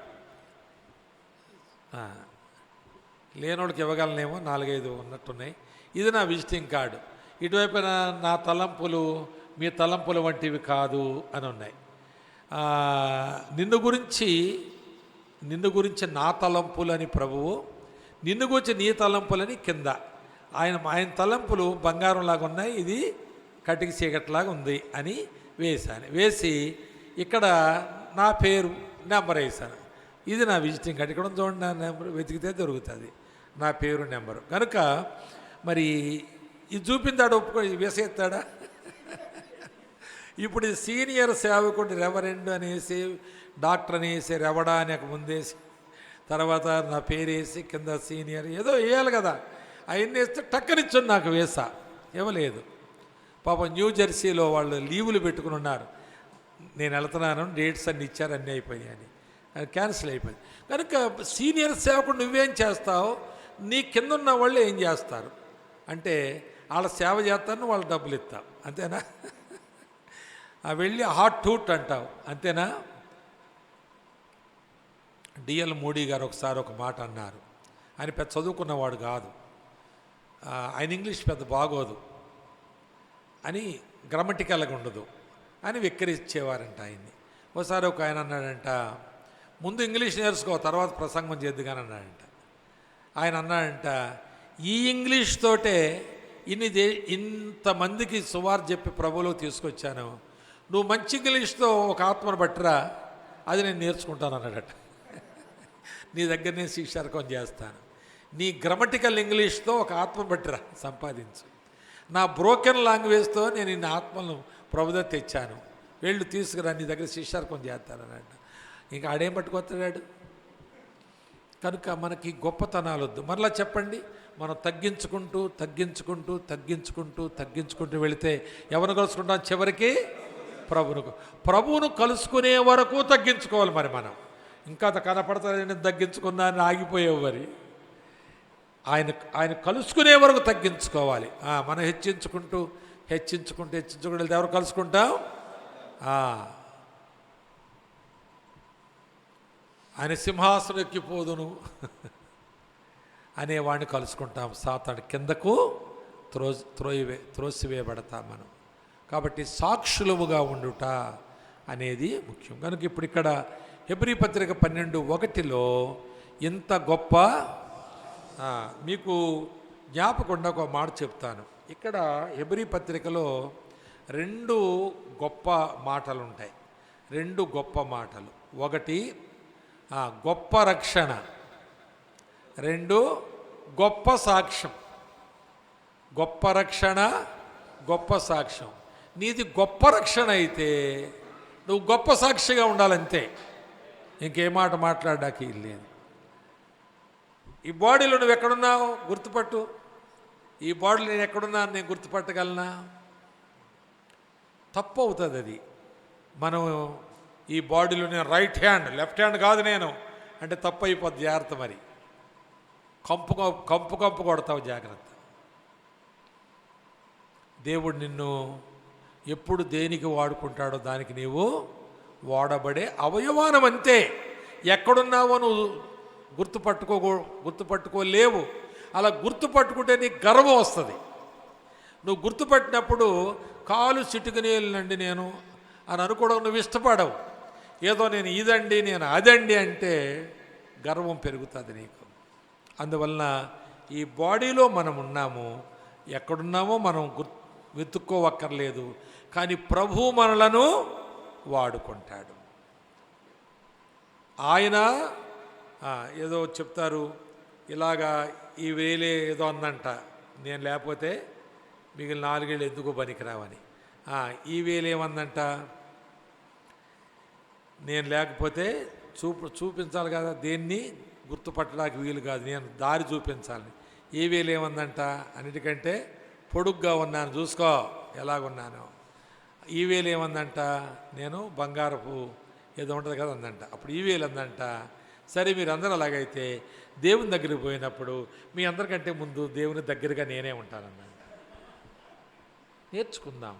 S1: లేనోడికి ఇవ్వగలనేమో, 4-5 ఉన్నట్టున్నాయి. ఇది నా విజిటింగ్ కార్డు. ఇటువైపు నా తలంపులు, మీ తలంపుల వంటివి కాదు అని ఉన్నాయి. నిన్ను గురించి నా తలంపులని ప్రభువు, నిన్ను గురించి నీ తలంపులని కింద. ఆయన తలంపులు బంగారంలాగా ఉన్నాయి, ఇది కటికి చీకట్లాగా ఉంది అని వేసి ఇక్కడ నా పేరు నెంబర్ వేసాను. ఇది నా విజిటింగ్ కార్డు. ఇక్కడ చూడండి, నా నెంబర్ వెతికితే దొరుకుతుంది, నా పేరు నెంబరు. కనుక మరి ఇది చూపించాడు, వేసేస్తాడా? ఇప్పుడు సీనియర్ సేవకుడు రెవరెండ్ అనేసి, డాక్టర్ అనేసి, రెవడా అని ముందేసి, తర్వాత నా పేరు వేసి కింద సీనియర్ ఏదో వేయాలి కదా. అవన్నీ వేస్తే టక్కనిచ్చని నాకు వేసా ఇవ్వలేదు. పాపం న్యూ జెర్సీలో వాళ్ళు లీవులు పెట్టుకుని ఉన్నారు. నేను వెళ్తున్నాను, డేట్స్ అన్నీ ఇచ్చారు, అన్నీ అయిపోయాయి అని క్యాన్సిల్ అయిపోయింది. కనుక సీనియర్ సేవకుడు నువ్వేం చేస్తావు, నీ కింద ఉన్న వాళ్ళు ఏం చేస్తారు అంటే వాళ్ళ సేవ చేస్తాను, వాళ్ళు డబ్బులు ఇస్తావు, అంతేనా? వెళ్ళి హాట్ టూట్ అంటావు, అంతేనా? డిఎల్ మోడీ గారు ఒకసారి ఒక మాట అన్నారు. ఆయన పెద్ద చదువుకున్నవాడు కాదు, ఆయన ఇంగ్లీష్ పెద్ద బాగోదు అని, గ్రామటికల్గా ఉండదు అని వెక్కిరించేవారంట ఆయన్ని. ఒకసారి ఒక ఆయన అన్నాడంట, ముందు ఇంగ్లీష్ నేర్చుకో, తర్వాత ప్రసంగం చేద్దుగాని అన్నాడంట. ఆయన అన్నాడంట, ఈ ఇంగ్లీష్ తోటే ఇంతమందికి సువార్త చెప్పి ప్రభువులో తీసుకొచ్చాను, నువ్వు మంచి ఇంగ్లీష్తో ఒక ఆత్మను బట్టిరా, అది నేను నేర్చుకుంటాను అన్నాడట. నీ దగ్గర నేను శిక్షార్కం చేస్తాను, నీ గ్రామటికల్ ఇంగ్లీష్తో ఒక ఆత్మను బట్టిరా సంపాదించు, నా బ్రోకెన్ లాంగ్వేజ్తో నేను ఇన్ని ఆత్మలను ప్రభుద తెచ్చాను, వెళ్ళు తీసుకురా, నీ దగ్గర శిష్యార్కం చేస్తానన్నట్ట. ఇంకా ఆడేం పట్టుకొస్తాడు? కనుక మనకి గొప్పతనాలు వద్దు. మరలా చెప్పండి, మనం తగ్గించుకుంటూ వెళితే ఎవరిని కలుసుకుంటాం? చివరికి ప్రభువును కలుసుకునే వరకు తగ్గించుకోవాలి. మరి మనం ఇంకా కనపడతానని తగ్గించుకున్నాను ఆగిపోయేవి. మరి ఆయన కలుసుకునే వరకు తగ్గించుకోవాలి. మనం హెచ్చించుకుంటూ వెళ్తే ఎవరు కలుసుకుంటాం? ఆయన సింహాసనం ఎక్కిపోదును అనేవాడిని కలుసుకుంటాం. సాతాను కిందకు త్రోసివేయబడతాం మనం. కాబట్టి సాక్షులముగా ఉండుట అనేది ముఖ్యం. కనుక ఇప్పుడు ఇక్కడ హెబ్రీ పత్రిక 12:1 ఇంత గొప్ప, మీకు జ్ఞాపకుండా ఒక మాట చెప్తాను. ఇక్కడ హెబ్రీ పత్రికలో 2 గొప్ప మాటలు ఉంటాయి. 2 గొప్ప మాటలు. ఒకటి గొప్ప రక్షణ, 2 గొప్ప సాక్ష్యం. గొప్ప రక్షణ, గొప్ప సాక్ష్యం. నీది గొప్ప రక్షణ అయితే నువ్వు గొప్ప సాక్షిగా ఉండాలంతే, ఇంకే మాట మాట్లాడడానికి లేదు. ఈ బాడీలో నువ్వు ఎక్కడున్నావు గుర్తుపట్టు. ఈ బాడీలో నేను ఎక్కడున్నాను నేను గుర్తుపట్టగలనా? తప్పు అవుతుంది అది. మనం ఈ బాడీలో నేను రైట్ హ్యాండ్, లెఫ్ట్ హ్యాండ్ కాదు నేను అంటే తప్పు అయిపోద్ది. జాగ్రత్త. మరి కంపు కొడతావు, జాగ్రత్త. దేవుడు నిన్ను ఎప్పుడు దేనికి వాడుకుంటాడో దానికి నీవు వాడబడే అవయవానం అంతే. ఎక్కడున్నావో నువ్వు గుర్తుపట్టుకోలేవు. అలా గుర్తుపట్టుకుంటే నీకు గర్వం వస్తుంది. నువ్వు గుర్తుపట్టినప్పుడు కాలు చిటుకునేళ్ళండి నేను అని అనుకోవడం నువ్వు ఇష్టపడవు. ఏదో నేను ఇదండి, నేను అదండి అంటే గర్వం పెరుగుతుంది నీకు. అందువలన ఈ బాడీలో మనం ఉన్నాము, ఎక్కడున్నామో మనం వెతుక్కోవక్కర్లేదు. కానీ ప్రభువు మనలను వాడుకుంటాడు. ఆయన ఏదో చెప్తారు, ఇలాగా ఈ వేలే ఏదో అందంట, నేను లేకపోతే మిగిలిన 4 ఏళ్ళు ఎందుకు పనికిరావని. ఈ వేలేమందంట, నేను లేకపోతే చూపించాలి కదా, దేన్ని గుర్తుపట్టడానికి వీలు కాదు, నేను దారి చూపించాలని. ఈ వేలేమందంట, అన్నిటికంటే పొడుగ్గా ఉన్నాను, చూసుకో ఎలాగున్నాను. ఈ వేలు ఏమందంట, నేను బంగారపు ఏదో ఉంటుంది కదా అందంట. అప్పుడు ఈ వేలు అందంట, సరే మీరు అందరూ అలాగైతే దేవుని దగ్గరికి పోయినప్పుడు మీ అందరికంటే ముందు దేవుని దగ్గరగా నేనే ఉంటానన్నంట. నేర్చుకుందాం,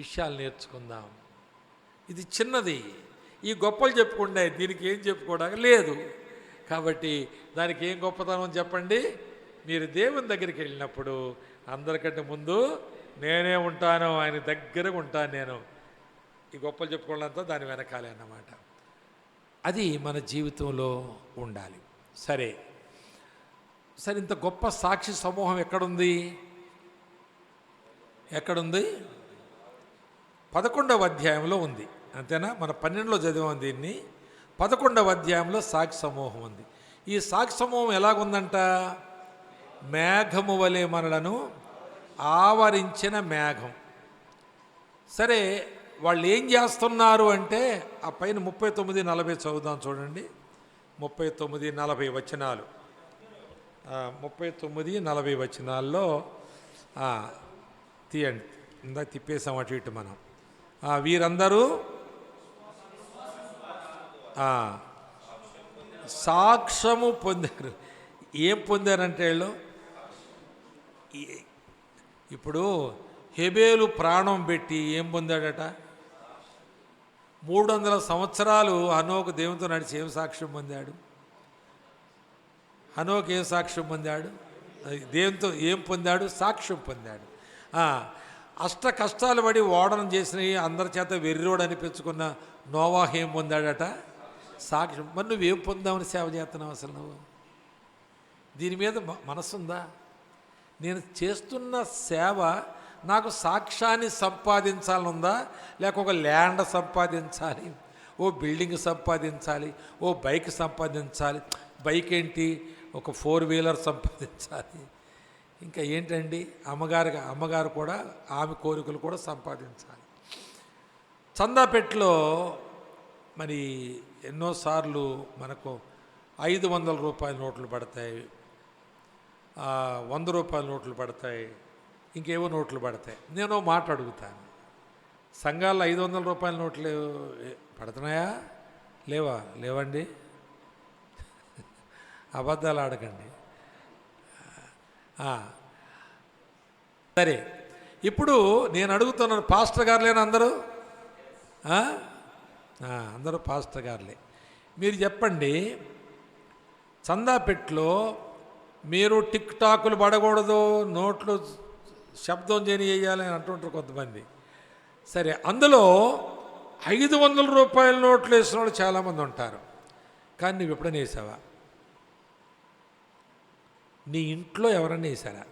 S1: విషయాలు నేర్చుకుందాం. ఇది చిన్నది, ఈ గొప్పలు చెప్పుకుంటే దీనికి ఏం చెప్పుకోవడానికి లేదు. కాబట్టి దానికి ఏం గొప్పతనం చెప్పండి? మీరు దేవుని దగ్గరికి వెళ్ళినప్పుడు అందరికంటే ముందు నేనే ఉంటాను, ఆయన దగ్గరగా ఉంటాను నేను. ఈ గొప్పలు చెప్పుకోవాలంతా దాని వెనకాలే అన్నమాట. అది మన జీవితంలో ఉండాలి. సరే సరే ఇంత గొప్ప సాక్షి సమూహం ఎక్కడుంది? 11వ అధ్యాయంలో ఉంది, అంతేనా? మన 12లో చదివాం దీన్ని. 11వ అధ్యాయంలో సాక్షి సమూహం ఉంది. ఈ సాక్షి సమూహం ఎలాగుందంట? మేఘము వలె మనలను ఆవరించిన మేఘం. సరే వాళ్ళు ఏం చేస్తున్నారు అంటే ఆ పైన 39-40 చదువుదాం చూడండి. 39-40 వచనాలు. 39-40 వచనాల్లో తీయండి. ఇందాక తిప్పేసాం అటు ఇటు మనం. వీరందరూ సాక్ష్యము పొందారు. ఏం పొందారంటే వీళ్ళు ఇప్పుడు హెబేలు ప్రాణం పెట్టి ఏం పొందాడట? 300 సంవత్సరాలు హనోకు దేవునితో నడిచి ఏం సాక్ష్యం పొందాడు? హనోకు ఏం సాక్ష్యం పొందాడు? దేవునితో ఏం పొందాడు? సాక్ష్యం పొందాడు. అష్ట కష్టాలు పడి ఓడనం చేసినవి అందరి చేత వెర్రోడు అనిపించుకున్న నోవాహు ఏం పొందాడట? సాక్ష్యం. మరి నువ్వేం పొందామని సేవ చేస్తున్నావు? అసలు నువ్వు దీని మీద మనసుందా? నేను చేస్తున్న సేవ నాకు సాక్ష్యాన్ని సంపాదించాలనుందా, లేక ఒక ల్యాండ్ సంపాదించాలి, ఓ బిల్డింగ్ సంపాదించాలి, ఓ బైక్ సంపాదించాలి, బైక్ ఏంటి ఒక 4-వీలర్ సంపాదించాలి, ఇంకా ఏంటండి అమ్మగారు కూడా ఆమె కోరికలు కూడా సంపాదించాలి. చందాపెట్టులో మరి ఎన్నోసార్లు మనకు 500 రూపాయల నోట్లు పడతాయి, 100 రూపాయల నోట్లు పడతాయి, ఇంకేవో నోట్లు పడతాయి. నేను మాట అడుగుతాను, సంఘాల్లో 500 రూపాయల నోట్లు పడుతున్నాయా? లేవండి. అబద్ధాలు ఆడకండి. సరే ఇప్పుడు నేను అడుగుతున్నాను, పాస్టర్ గారులేనా అందరూ? అందరూ పాస్టర్ గారులే. మీరు చెప్పండి, చందాపెట్టులో మీరు టిక్ టాకులు పడకూడదు, నోట్లు శబ్దం చేయాలని అంటుంటారు కొంతమంది. సరే అందులో 500 రూపాయల నోట్లు వేసిన వాళ్ళు చాలామంది ఉంటారు. కానీ నువ్వు ఎప్పుడైనా వేసావా? నీ ఇంట్లో ఎవరన్నా వేసారా?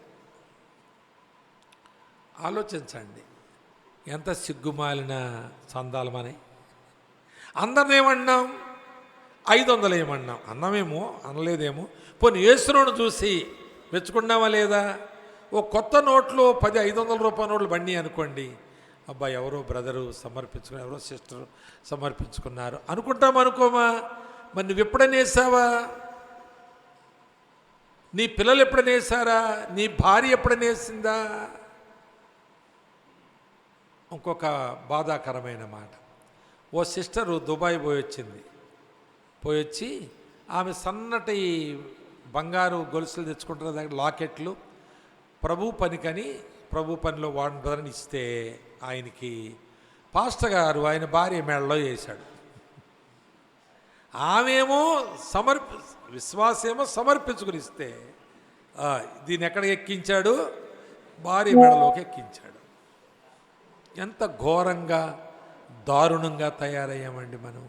S1: ఆలోచించండి. ఎంత సిగ్గుమాలిన చందాలమని. అందరిని ఏమన్నాం? 500 ఏమన్నాం. అన్నమేమో అనలేదేమో. పోనీ వేసును చూసి మెచ్చుకున్నావా లేదా? ఓ కొత్త నోట్లు 10 500 రూపాయల నోట్లు బండి అనుకోండి, అబ్బా ఎవరో బ్రదరు సమర్పించుకున్నారు, ఎవరో సిస్టరు సమర్పించుకున్నారు అనుకుంటాం, అనుకోమా? మరి నువ్వు ఎప్పుడైనా వేసావా? నీ పిల్లలు ఎప్పుడైనా వేసారా? నీ భార్య ఎప్పుడైనా వేసిందా? ఇంకొక బాధాకరమైన మాట, ఓ సిస్టరు దుబాయ్ పోయొచ్చి ఆమె సన్నటి బంగారు గొలుసులు తెచ్చుకుంటున్న దగ్గర లాకెట్లు ప్రభు పనిలో వాడిన బ్రదర్ని ఇస్తే ఆయనకి పాస్టర్ గారు ఆయన భార్య మెడలో వేశాడు. ఆమెమో విశ్వాసేమో సమర్పించుకుని ఇస్తే దీన్ని ఎక్కడ ఎక్కించాడు? భార్య మెడలోకి ఎక్కించాడు. ఎంత ఘోరంగా దారుణంగా తయారయ్యామండి మనం.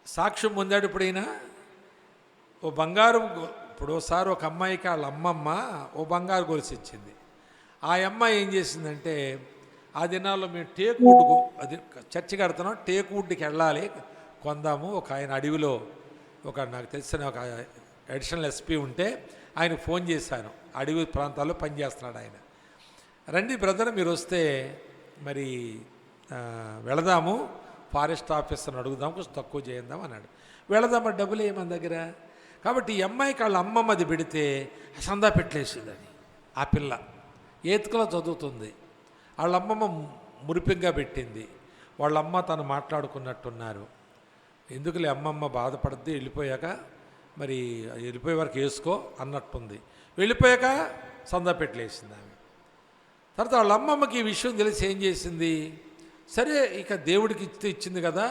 S1: సాక్ష్యం పొందాడు ఎప్పుడైనా? ఓ బంగారం ఇప్పుడు ఒకసారి ఒక అమ్మాయికి వాళ్ళ అమ్మమ్మ ఓ బంగారు గొలుసు ఇచ్చింది. ఆ అమ్మాయి ఏం చేసిందంటే, ఆ దినాల్లో మేము టేక్వుడ్కు అది చర్చి కడుతున్నాం, టేక్వుడ్కి వెళ్ళాలి కొందాము. ఒక ఆయన అడవిలో నాకు తెలిసిన ఒక అడిషనల్ ఎస్పీ ఉంటే ఆయనకు ఫోన్ చేశాను. అడవి ప్రాంతాల్లో పనిచేస్తున్నాడు ఆయన. రండి బ్రదర్ మీరు వస్తే మరి వెళదాము, ఫారెస్ట్ ఆఫీసర్ని అడుగుదాం, కొంచెం తక్కువ చేద్దాం అన్నాడు. వెళదామా, డబ్బులు ఏమని దగ్గర. కాబట్టి ఈ అమ్మాయికి వాళ్ళ అమ్మమ్మది పెడితే సందా పెట్టలేసిందని. ఆ పిల్ల ఏతుకలో చదువుతుంది, వాళ్ళ అమ్మమ్మ మురిపింగా పెట్టింది. వాళ్ళమ్మ తను మాట్లాడుకున్నట్టున్నారు, ఎందుకులే అమ్మమ్మ బాధపడుద్ది, వెళ్ళిపోయాక మరి వెళ్ళిపోయే వరకు వేసుకో అన్నట్టుంది. వెళ్ళిపోయాక సందా పెట్టలేసింది ఆమె. తర్వాత వాళ్ళ అమ్మమ్మకి ఈ విషయం తెలిసి ఏం చేసింది, సరే ఇక దేవుడికి ఇచ్చింది కదా,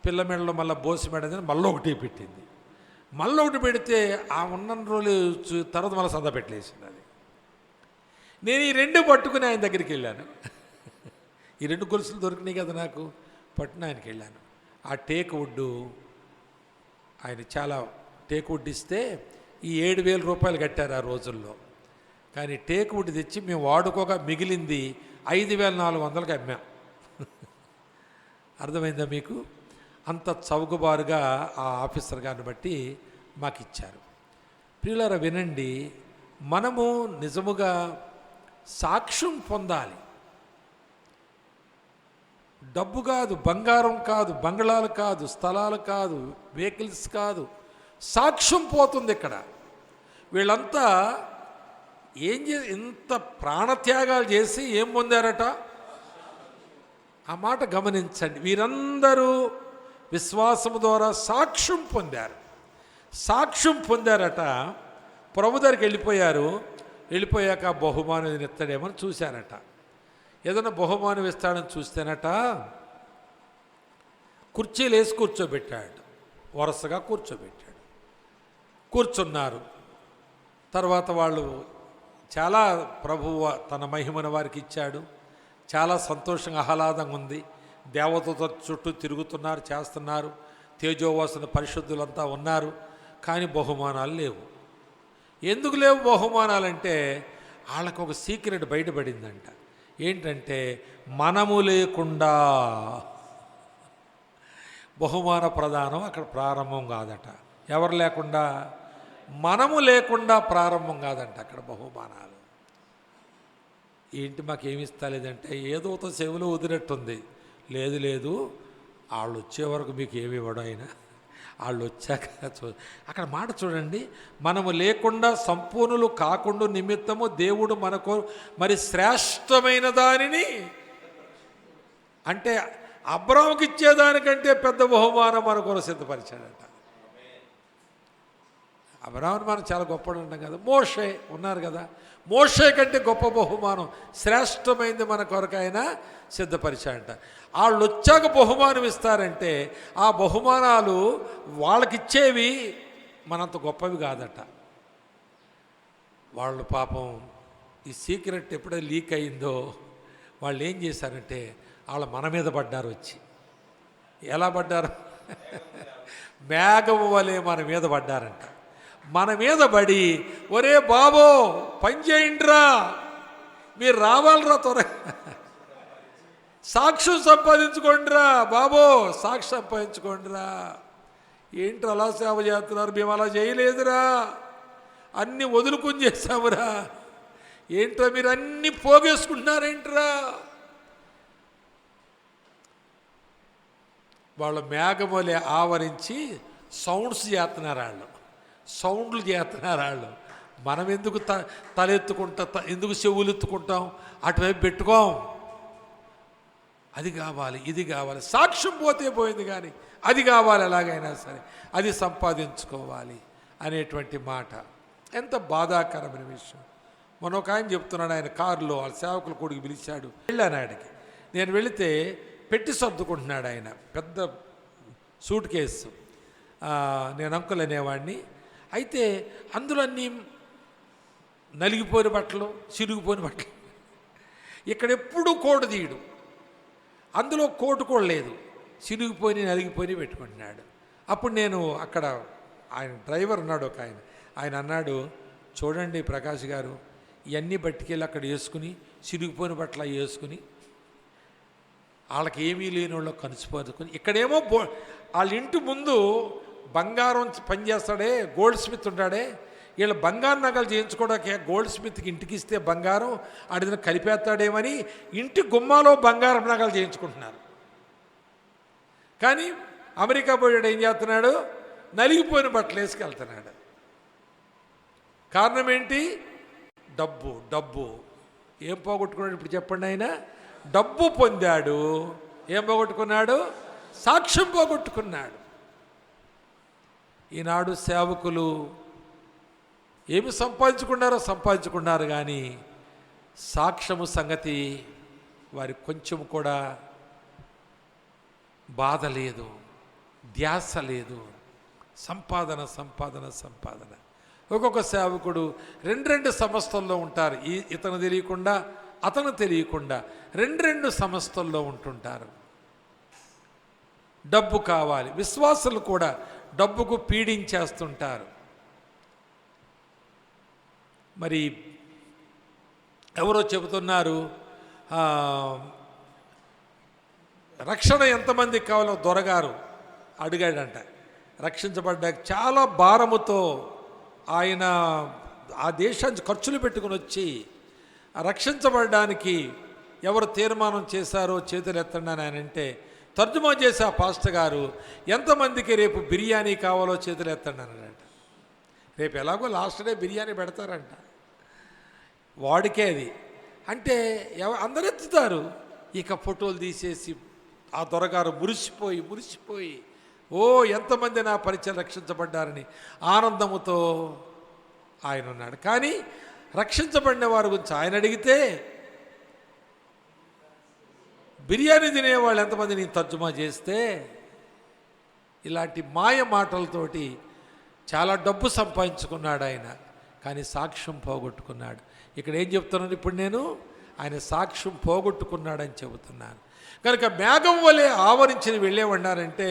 S1: పిల్ల మెడలో మళ్ళీ బోసి మెడని మళ్ళీ ఒకటి పెట్టింది. మళ్ళీ ఒకటి పెడితే ఆ ఉన్న రోజులు తర్వాత మళ్ళీ సందా పెట్టలేసింది. అది నేను ఈ 2 పట్టుకుని ఆయన దగ్గరికి వెళ్ళాను. ఈ 2 గొలుసులు దొరికినాయి కదా నాకు, పట్టున ఆయనకి వెళ్ళాను. ఆ టేక్ వుడ్ ఆయన చాలా టేక్ వుడ్ ఇస్తే ఈ 7,000 రూపాయలు కట్టారు ఆ రోజుల్లో. కానీ టేక్ వుడ్ తెచ్చి మేము వాడుకోగా మిగిలింది 5,400కి అమ్మాం. అర్థమైందా మీకు? అంత చౌకబారుగా ఆ ఆఫీసర్ గారిని బట్టి మాకు ఇచ్చారు. ప్రియులారా వినండి, మనము నిజముగా సాక్ష్యం పొందాలి. డబ్బు కాదు, బంగారం కాదు, బంగ్లాలు కాదు, స్థలాలు కాదు, వెహికల్స్ కాదు, సాక్ష్యం పోతుంది ఇక్కడ. వీళ్ళంతా ఇంత ప్రాణత్యాగాలు చేసి ఏం పొందారట? ఆ మాట గమనించండి. వీరందరూ విశ్వాసము ద్వారా సాక్ష్యం పొందారు. సాక్ష్యం పొందారట. ప్రభు దగ్గరికి వెళ్ళిపోయారు. వెళ్ళిపోయాక బహుమానం ఇస్తాడేమని చూశారట. ఏదైనా బహుమానం ఇస్తాడని చూస్తేనట కుర్చీలు వేసి కూర్చోబెట్టాడు. వరుసగా కూర్చోబెట్టాడు. కూర్చున్నారు. తర్వాత వాళ్ళు చాలా ప్రభువు తన మహిమను వారికి ఇచ్చాడు. చాలా సంతోషంగా ఆహ్లాదంగా ఉంది. దేవతతో చుట్టూ తిరుగుతున్నారు, చేస్తున్నారు. తేజోవాసన పరిశుద్ధులంతా ఉన్నారు. కానీ బహుమానాలు లేవు. ఎందుకు లేవు బహుమానాలంటే వాళ్ళకు ఒక సీక్రెట్ బయటపడిందంట. ఏంటంటే మనము లేకుండా బహుమాన ప్రదానం అక్కడ ప్రారంభం కాదట. ఎవరు లేకుండా? మనము లేకుండా ప్రారంభం కాదంట అక్కడ బహుమానాలు. ఏంటి మాకేమి ఇస్తలేదంటే ఏదోతో చెవులో వదినట్టుంది. లేదు లేదు, వాళ్ళు వచ్చే వరకు మీకు ఏమి ఇవ్వడం అయినా వాళ్ళు వచ్చాక అక్కడ మాట చూడండి. మనము లేకుండా సంపూర్ణులు కాకుండా నిమిత్తము దేవుడు మనకు మరి శ్రేష్టమైన దానిని, అంటే అబ్రాహాముకి ఇచ్చేదానికంటే పెద్ద బహుమానం మన కొరకు సిద్ధపరిచాడట. అబ్రాహాముని మనం చాలా గొప్పడు అంటాం కదా. మోషే ఉన్నారు కదా, మోషే కంటే గొప్ప బహుమానం శ్రేష్టమైంది మన కొరకు ఆయన సిద్ధపరిచాడంట. వాళ్ళు వచ్చాక బహుమానం ఇస్తారంటే ఆ బహుమానాలు వాళ్ళకిచ్చేవి మనంత గొప్పవి కాదట. వాళ్ళు పాపం ఈ సీక్రెట్ ఎప్పుడైతే లీక్ అయిందో వాళ్ళు ఏం చేశారంటే వాళ్ళు మన మీద పడ్డారు. వచ్చి ఎలా పడ్డారు? మేఘము వలె మన మీద పడ్డారంట. మన మీద పడి, ఒరే బాబో పని చేయండిరా, మీరు రావాలరా, త్వరగా సాక్ష్యం సంపాదించుకోండిరా బాబో, సాక్షి సంపాదించుకోండిరా. ఏంటి అలా సేవ చేస్తున్నారు? మేము అలా చేయలేదురా, అన్నీ వదులుకొని చేస్తామురా. ఏంట్రా మీరు అన్నీ పోగేసుకుంటున్నారేంట్రా? వాళ్ళు మేఘమూలే ఆవరించి సౌండ్స్ చేస్తున్నారు. వాళ్ళు సౌండ్లు చేస్తున్నారు. వాళ్ళు మనం ఎందుకు తలెత్తుకుంటా, ఎందుకు చెవులు ఎత్తుకుంటాం? అటువైపు పెట్టుకోం. అది కావాలి, ఇది కావాలి, సాక్ష్యం పోతే పోయింది కానీ అది కావాలి, ఎలాగైనా సరే అది సంపాదించుకోవాలి అనేటువంటి మాట ఎంత బాధాకరమైన విషయం. మొన్న ఒక ఆయన చెప్తున్నాడు, ఆయన కారులో వాళ్ళ సేవకుల కొడుకు పిలిచాడు. వెళ్ళాను ఆడికి. నేను వెళితే పెట్టి సర్దుకుంటున్నాడు ఆయన, పెద్ద సూట్ కేసు. నేను అంకుల్ అనేవాడిని. అయితే అందులో అన్నీ నలిగిపోయిన బట్టలు, చిరిగిపోయిన బట్టలు. ఇక్కడ ఎప్పుడూ కోటు తీయడు, అందులో కోటు కూడా లేదు, చిరిగిపోయి నలిగిపోయి పెట్టుకుంటున్నాడు. అప్పుడు నేను అక్కడ ఆయన డ్రైవర్ ఉన్నాడు ఒక ఆయన అన్నాడు, చూడండి ప్రకాష్ గారు, ఇవన్నీ బట్టికెళ్ళి అక్కడ వేసుకుని చిరిగిపోయిన బట్టలు వేసుకుని వాళ్ళకి ఏమీ లేని వాళ్ళు కనిసిపోతుకుని, ఇక్కడేమో వాళ్ళ ఇంటి ముందు బంగారం పనిచేస్తాడే గోల్డ్ స్మిత్ ఉంటాడే, వీళ్ళు బంగారు నగలు చేయించుకోవడానికి గోల్డ్ స్మిత్కి ఇంటికి ఇస్తే బంగారం ఆడిన కలిపేస్తాడేమని ఇంటి గుమ్మాలో బంగారం నగలు చేయించుకుంటున్నారు. కానీ అమెరికా పోయాడు ఏం చేస్తున్నాడు? నలిగిపోయిన బట్టలు వేసుకెళ్తున్నాడు. కారణం ఏంటి? డబ్బు. డబ్బు ఏం పోగొట్టుకున్నాడు ఇప్పుడు చెప్పండి? ఆయన డబ్బు పొందాడు. ఏం పోగొట్టుకున్నాడు? సాక్ష్యం పోగొట్టుకున్నాడు. ఈనాడు సేవకులు ఏమి సంపాదించుకున్నారు కానీ సాక్ష్యము సంగతి వారికి కొంచెం కూడా బాధ లేదు, ధ్యాస లేదు. సంపాదన. ఒక్కొక్క సేవకుడు రెండు సంస్థల్లో ఉంటారు. ఇతను తెలియకుండా అతను తెలియకుండా రెండు సంస్థల్లో ఉంటుంటారు. డబ్బు కావాలి. విశ్వాసులు కూడా డబ్బుకు పీడించేస్తుంటారు. మరి ఎవరో చెబుతున్నారు, రక్షణ ఎంతమందికి కావాలో దొరగారు అడిగాడంట. రక్షించబడ్డాక చాలా భారముతో ఆయన ఆ దేశానికి ఖర్చులు పెట్టుకుని వచ్చి రక్షించబడడానికి ఎవరు తీర్మానం చేశారో చేతులు ఎత్తండి అని ఆయన అంటే, తర్జుమా చేసే ఆ పాస్టర్ గారు ఎంతమందికి రేపు బిర్యానీ కావాలో చేతులు ఎత్తండి అన్నాడంట. రేపు ఎలాగో లాస్ట్ డే బిర్యానీ పెడతారంట, వాడికే అది అంటే అందరు ఎత్తుతారు. ఇక ఫోటోలు తీసేసి ఆ దొరగారు మురిసిపోయి ఓ ఎంతమంది నా పరిచయం రక్షించబడ్డారని ఆనందముతో ఆయన ఉన్నాడు. కానీ రక్షించబడిన వారి గురించి ఆయన అడిగితే, బిర్యానీ తినేవాళ్ళు ఎంతమంది నేను తర్జుమా చేస్తే, ఇలాంటి మాయ మాటలతోటి చాలా డబ్బు సంపాదించుకున్నాడు ఆయన. కానీ సాక్ష్యం పోగొట్టుకున్నాడు. ఇక్కడ ఏం చెప్తున్నాను ఇప్పుడు నేను, ఆయన సాక్ష్యం పోగొట్టుకున్నాడని చెబుతున్నాను. కనుక మేఘం వలె ఆవరించి వెళ్ళేవన్నారంటే,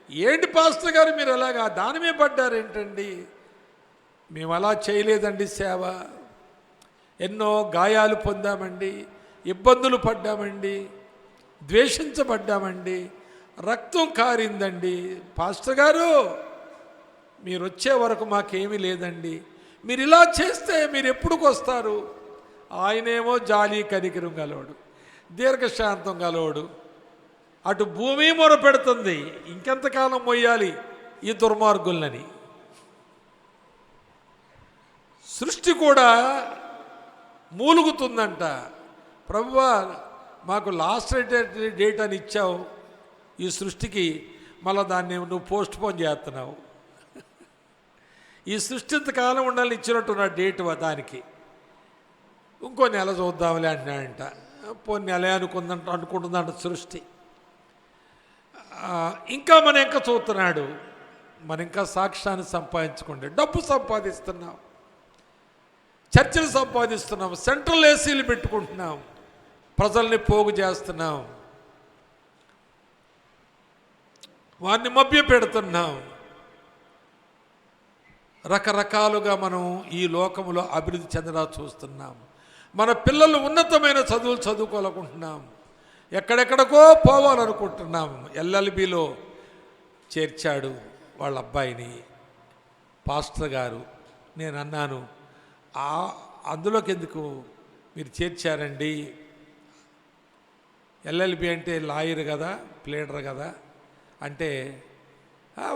S1: ఏంటి పాస్టర్ గారు మీరు అలాగా దానమే పడ్డారేంటండి? మేము అలా చేయలేదండి సేవ. ఎన్నో గాయాలు పొందామండి, ఇబ్బందులు పడ్డామండి, ద్వేషించబడ్డామండి, రక్తం కారిందండి. పాస్టర్ గారు మీరు వచ్చే వరకు మాకేమీ లేదండి, మీరు ఇలా చేస్తే మీరు ఎప్పుడుకు వస్తారు? ఆయనేమో జాలి కనికరం గలవాడు, దీర్ఘశాంతం గలవాడు. అటు భూమి మొరపెడుతుంది, ఇంకెంతకాలం మొయ్యాలి ఈ దుర్మార్గులని. సృష్టి కూడా మూలుగుతుందంట. ప్రభువా మాకు లాస్ట్ డేట్ అని ఇచ్చావు ఈ సృష్టికి, మళ్ళీ దాన్ని నువ్వు పోస్ట్ పోన్ చేస్తున్నావు. ఈ సృష్టి ఇంతకాలం ఉండాలని ఇచ్చినట్టున్న డేట్ దానికి ఇంకో నెల చూద్దాంలే అంటున్నాడంట. పోనీ నెల అనుకుంటుందంట సృష్టి. ఇంకా మనం ఇంకా చూస్తున్నాడు, మనం ఇంకా సాక్ష్యాన్ని సంపాదించుకుంటే డబ్బు సంపాదిస్తున్నాం, చర్చలు సంపాదిస్తున్నాం, సెంట్రల్ ఏసీలు పెట్టుకుంటున్నాం, ప్రజల్ని పోగు చేస్తున్నాం, వారిని మభ్య పెడుతున్నాం. రకరకాలుగా మనం ఈ లోకంలో అభివృద్ధి చెందడా చూస్తున్నాం. మన పిల్లలు ఉన్నతమైన చదువులు చదువుకోవాలనుకుంటున్నాం, ఎక్కడెక్కడికో పోవాలనుకుంటున్నాం. ఎల్ఎల్బిలో చేర్చాడు వాళ్ళ అబ్బాయిని పాస్టర్ గారు. నేను అన్నాను, అందులోకి ఎందుకు మీరు చేర్చారండి? ఎల్ఎల్బి అంటే లాయర్ కదా, ప్లేడర్ కదా అంటే,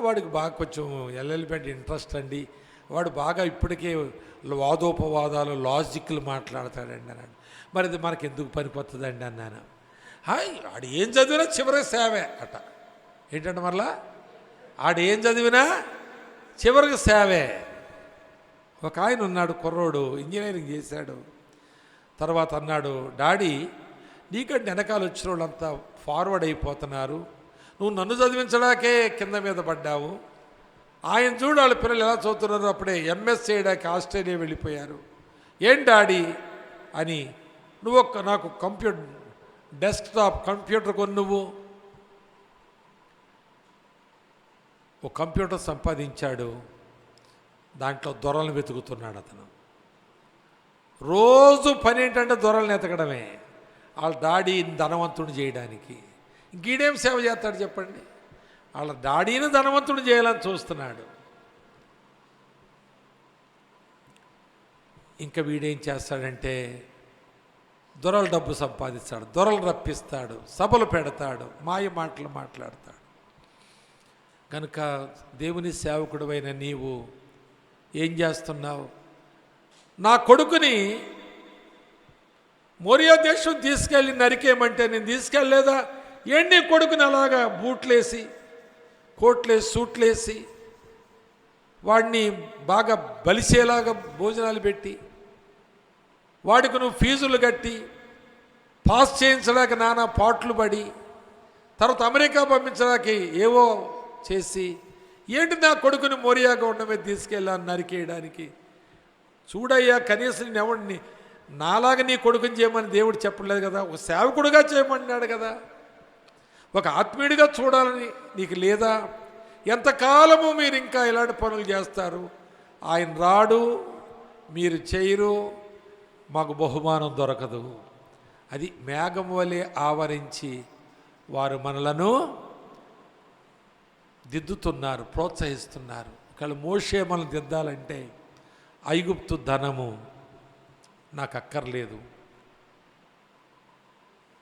S1: వాడికి బాగా కొంచెం ఎల్ఎల్బి అంటే ఇంట్రెస్ట్ అండి, వాడు బాగా ఇప్పటికే వాదోపవాదాలు లాజిక్లు మాట్లాడతాడండి అన్నాడు. మరి ఇది మనకి ఎందుకు పనికొస్తుందండి అన్నాను. ఆడు ఏం చదివినా చివరికి సేవే అట. ఏంటంటే మరలా ఆడు ఏం చదివినా చివరికి సేవే. ఒక ఆయన ఉన్నాడు, కుర్రోడు, ఇంజనీరింగ్ చేశాడు. తర్వాత అన్నాడు, డాడీ నీకంటే వెనకాల వచ్చిన వాళ్ళంతా ఫార్వర్డ్ అయిపోతున్నారు, నువ్వు నన్ను చదివించడాకే కింద మీద పడ్డావు. ఆయన చూడు వాళ్ళ పిల్లలు ఎలా చదువుతున్నారు, అప్పుడే ఎంఎస్ చేయడానికి ఆస్ట్రేలియా వెళ్ళిపోయారు. ఏం డాడీ అని, నువ్వు నాకు డెస్క్టాప్ కంప్యూటర్ కొని, నువ్వు ఒక కంప్యూటర్ సంపాదించాడు, దాంట్లో దొరలను వెతుకుతున్నాడు అతను. రోజు పని ఏంటంటే దొరలను ఎతకడమే, వాళ్ళ డాడీ ధనవంతుడు చేయడానికి. ఇంకీడేం సేవ చేస్తాడు చెప్పండి? వాళ్ళ డాడీని ధనవంతుడు చేయాలని చూస్తున్నాడు. ఇంకా వీడేం చేస్తాడంటే దొరల డబ్బు సంపాదిస్తాడు, దొరలు రప్పిస్తాడు, సభలు పెడతాడు, మాయ మాటలు మాట్లాడతాడు. కనుక దేవుని సేవకుడువైన నీవు ఏం చేస్తున్నావు? నా కొడుకుని మోరియా దేశం తీసుకెళ్ళి నరికేయమంటే నేను తీసుకెళ్ళలేదా? ఏంటి కొడుకుని అలాగా బూట్లేసి, కోట్లేసి, సూట్లేసి, వాడిని బాగా బలిసేలాగా భోజనాలు పెట్టి, వాడికి నువ్వు ఫీజులు కట్టి, పాస్ చేయించడానికి నానా పాట్లు పడి, తర్వాత అమెరికా పంపించడానికి ఏవో చేసి, ఏంటి నా కొడుకుని మోరియాగా ఉండమే తీసుకెళ్ళాను నరికేయడానికి? చూడయ్యా, కనీసం నేను ఎవడిని నాలాగా నీ కొడుకుని చేయమని దేవుడు చెప్పలేదు కదా, ఒక సేవకుడుగా చేయమన్నాడు కదా, ఒక ఆత్మీయుడిగా చూడాలని నీకు లేదా? ఎంతకాలము మీరు ఇంకా ఇలాంటి పనులు చేస్తారు? ఆయన రాడు, మీరు చేయరు, మాకు బహుమానం దొరకదు. అది మేఘం వలె ఆవరించి వారు మనలను దిద్దుతున్నారు, ప్రోత్సహిస్తున్నారు. ఇక్కడ మోషే మనల్ని దిద్దాలంటే ఐగుప్తు ధనము నాకు అక్కర్లేదు,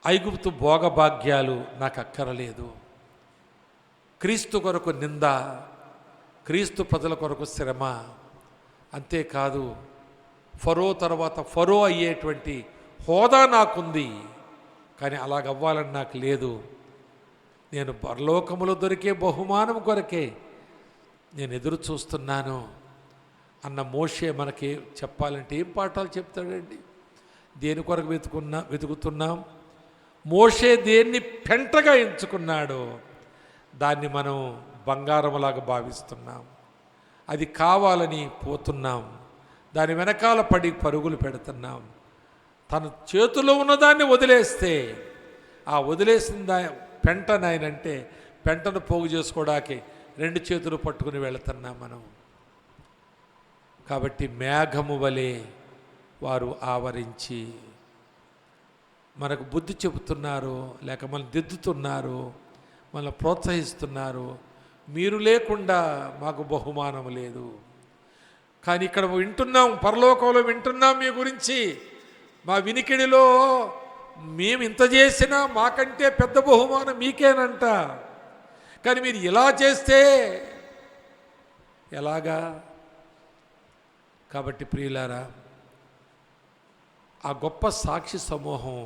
S1: ఐగుప్తు భోగభాగ్యాలు నాకు అక్కరలేదు, క్రీస్తు కొరకు నింద, క్రీస్తు ప్రజల కొరకు శ్రమ, అంతేకాదు ఫరో తర్వాత ఫరో అయ్యేటువంటి హోదా నాకుంది, కానీ అలాగవ్వాలని నాకు లేదు. నేను పరలోకములో దొరికే బహుమానం కొరకే నేను ఎదురు చూస్తున్నాను అన్న మోషే మనకి చెప్పాలంటే ఏం పాఠాలు చెప్తాడండి? దేని కొరకు వెతుకుతున్నాం? మోషే దేన్ని పెంటగా ఎంచుకున్నాడో దాన్ని మనం బంగారంలాగా భావిస్తున్నాం. అది కావాలని పోతున్నాం, దాని వెనకాల పడి పరుగులు పెడుతున్నాం. తన చేతిలో ఉన్నదాన్ని వదిలేస్తే ఆ వదిలేసిన పెంటనాయనంటే పెంటను పోగు చేసుకోవడానికి 2 చేతులు పట్టుకుని వెళుతున్నాం మనం. కాబట్టి మేఘము వలె వారు ఆవరించి మనకు బుద్ధి చెబుతున్నారు, లేక మనం దిద్దుతున్నారు, మనల్ని ప్రోత్సహిస్తున్నారు. మీరు లేకుండా మాకు బహుమానం లేదు. కానీ ఇక్కడ వింటున్నాం, పరలోకంలో వింటున్నాం మీ గురించి, మా వినికిడిలో మేము ఇంత చేసినా మాకంటే పెద్ద బహుమానం మీకేనంట. కానీ మీరు ఇలా చేస్తే ఎలాగా? కాబట్టి ప్రియులారా, ఆ గొప్ప సాక్షి సమూహం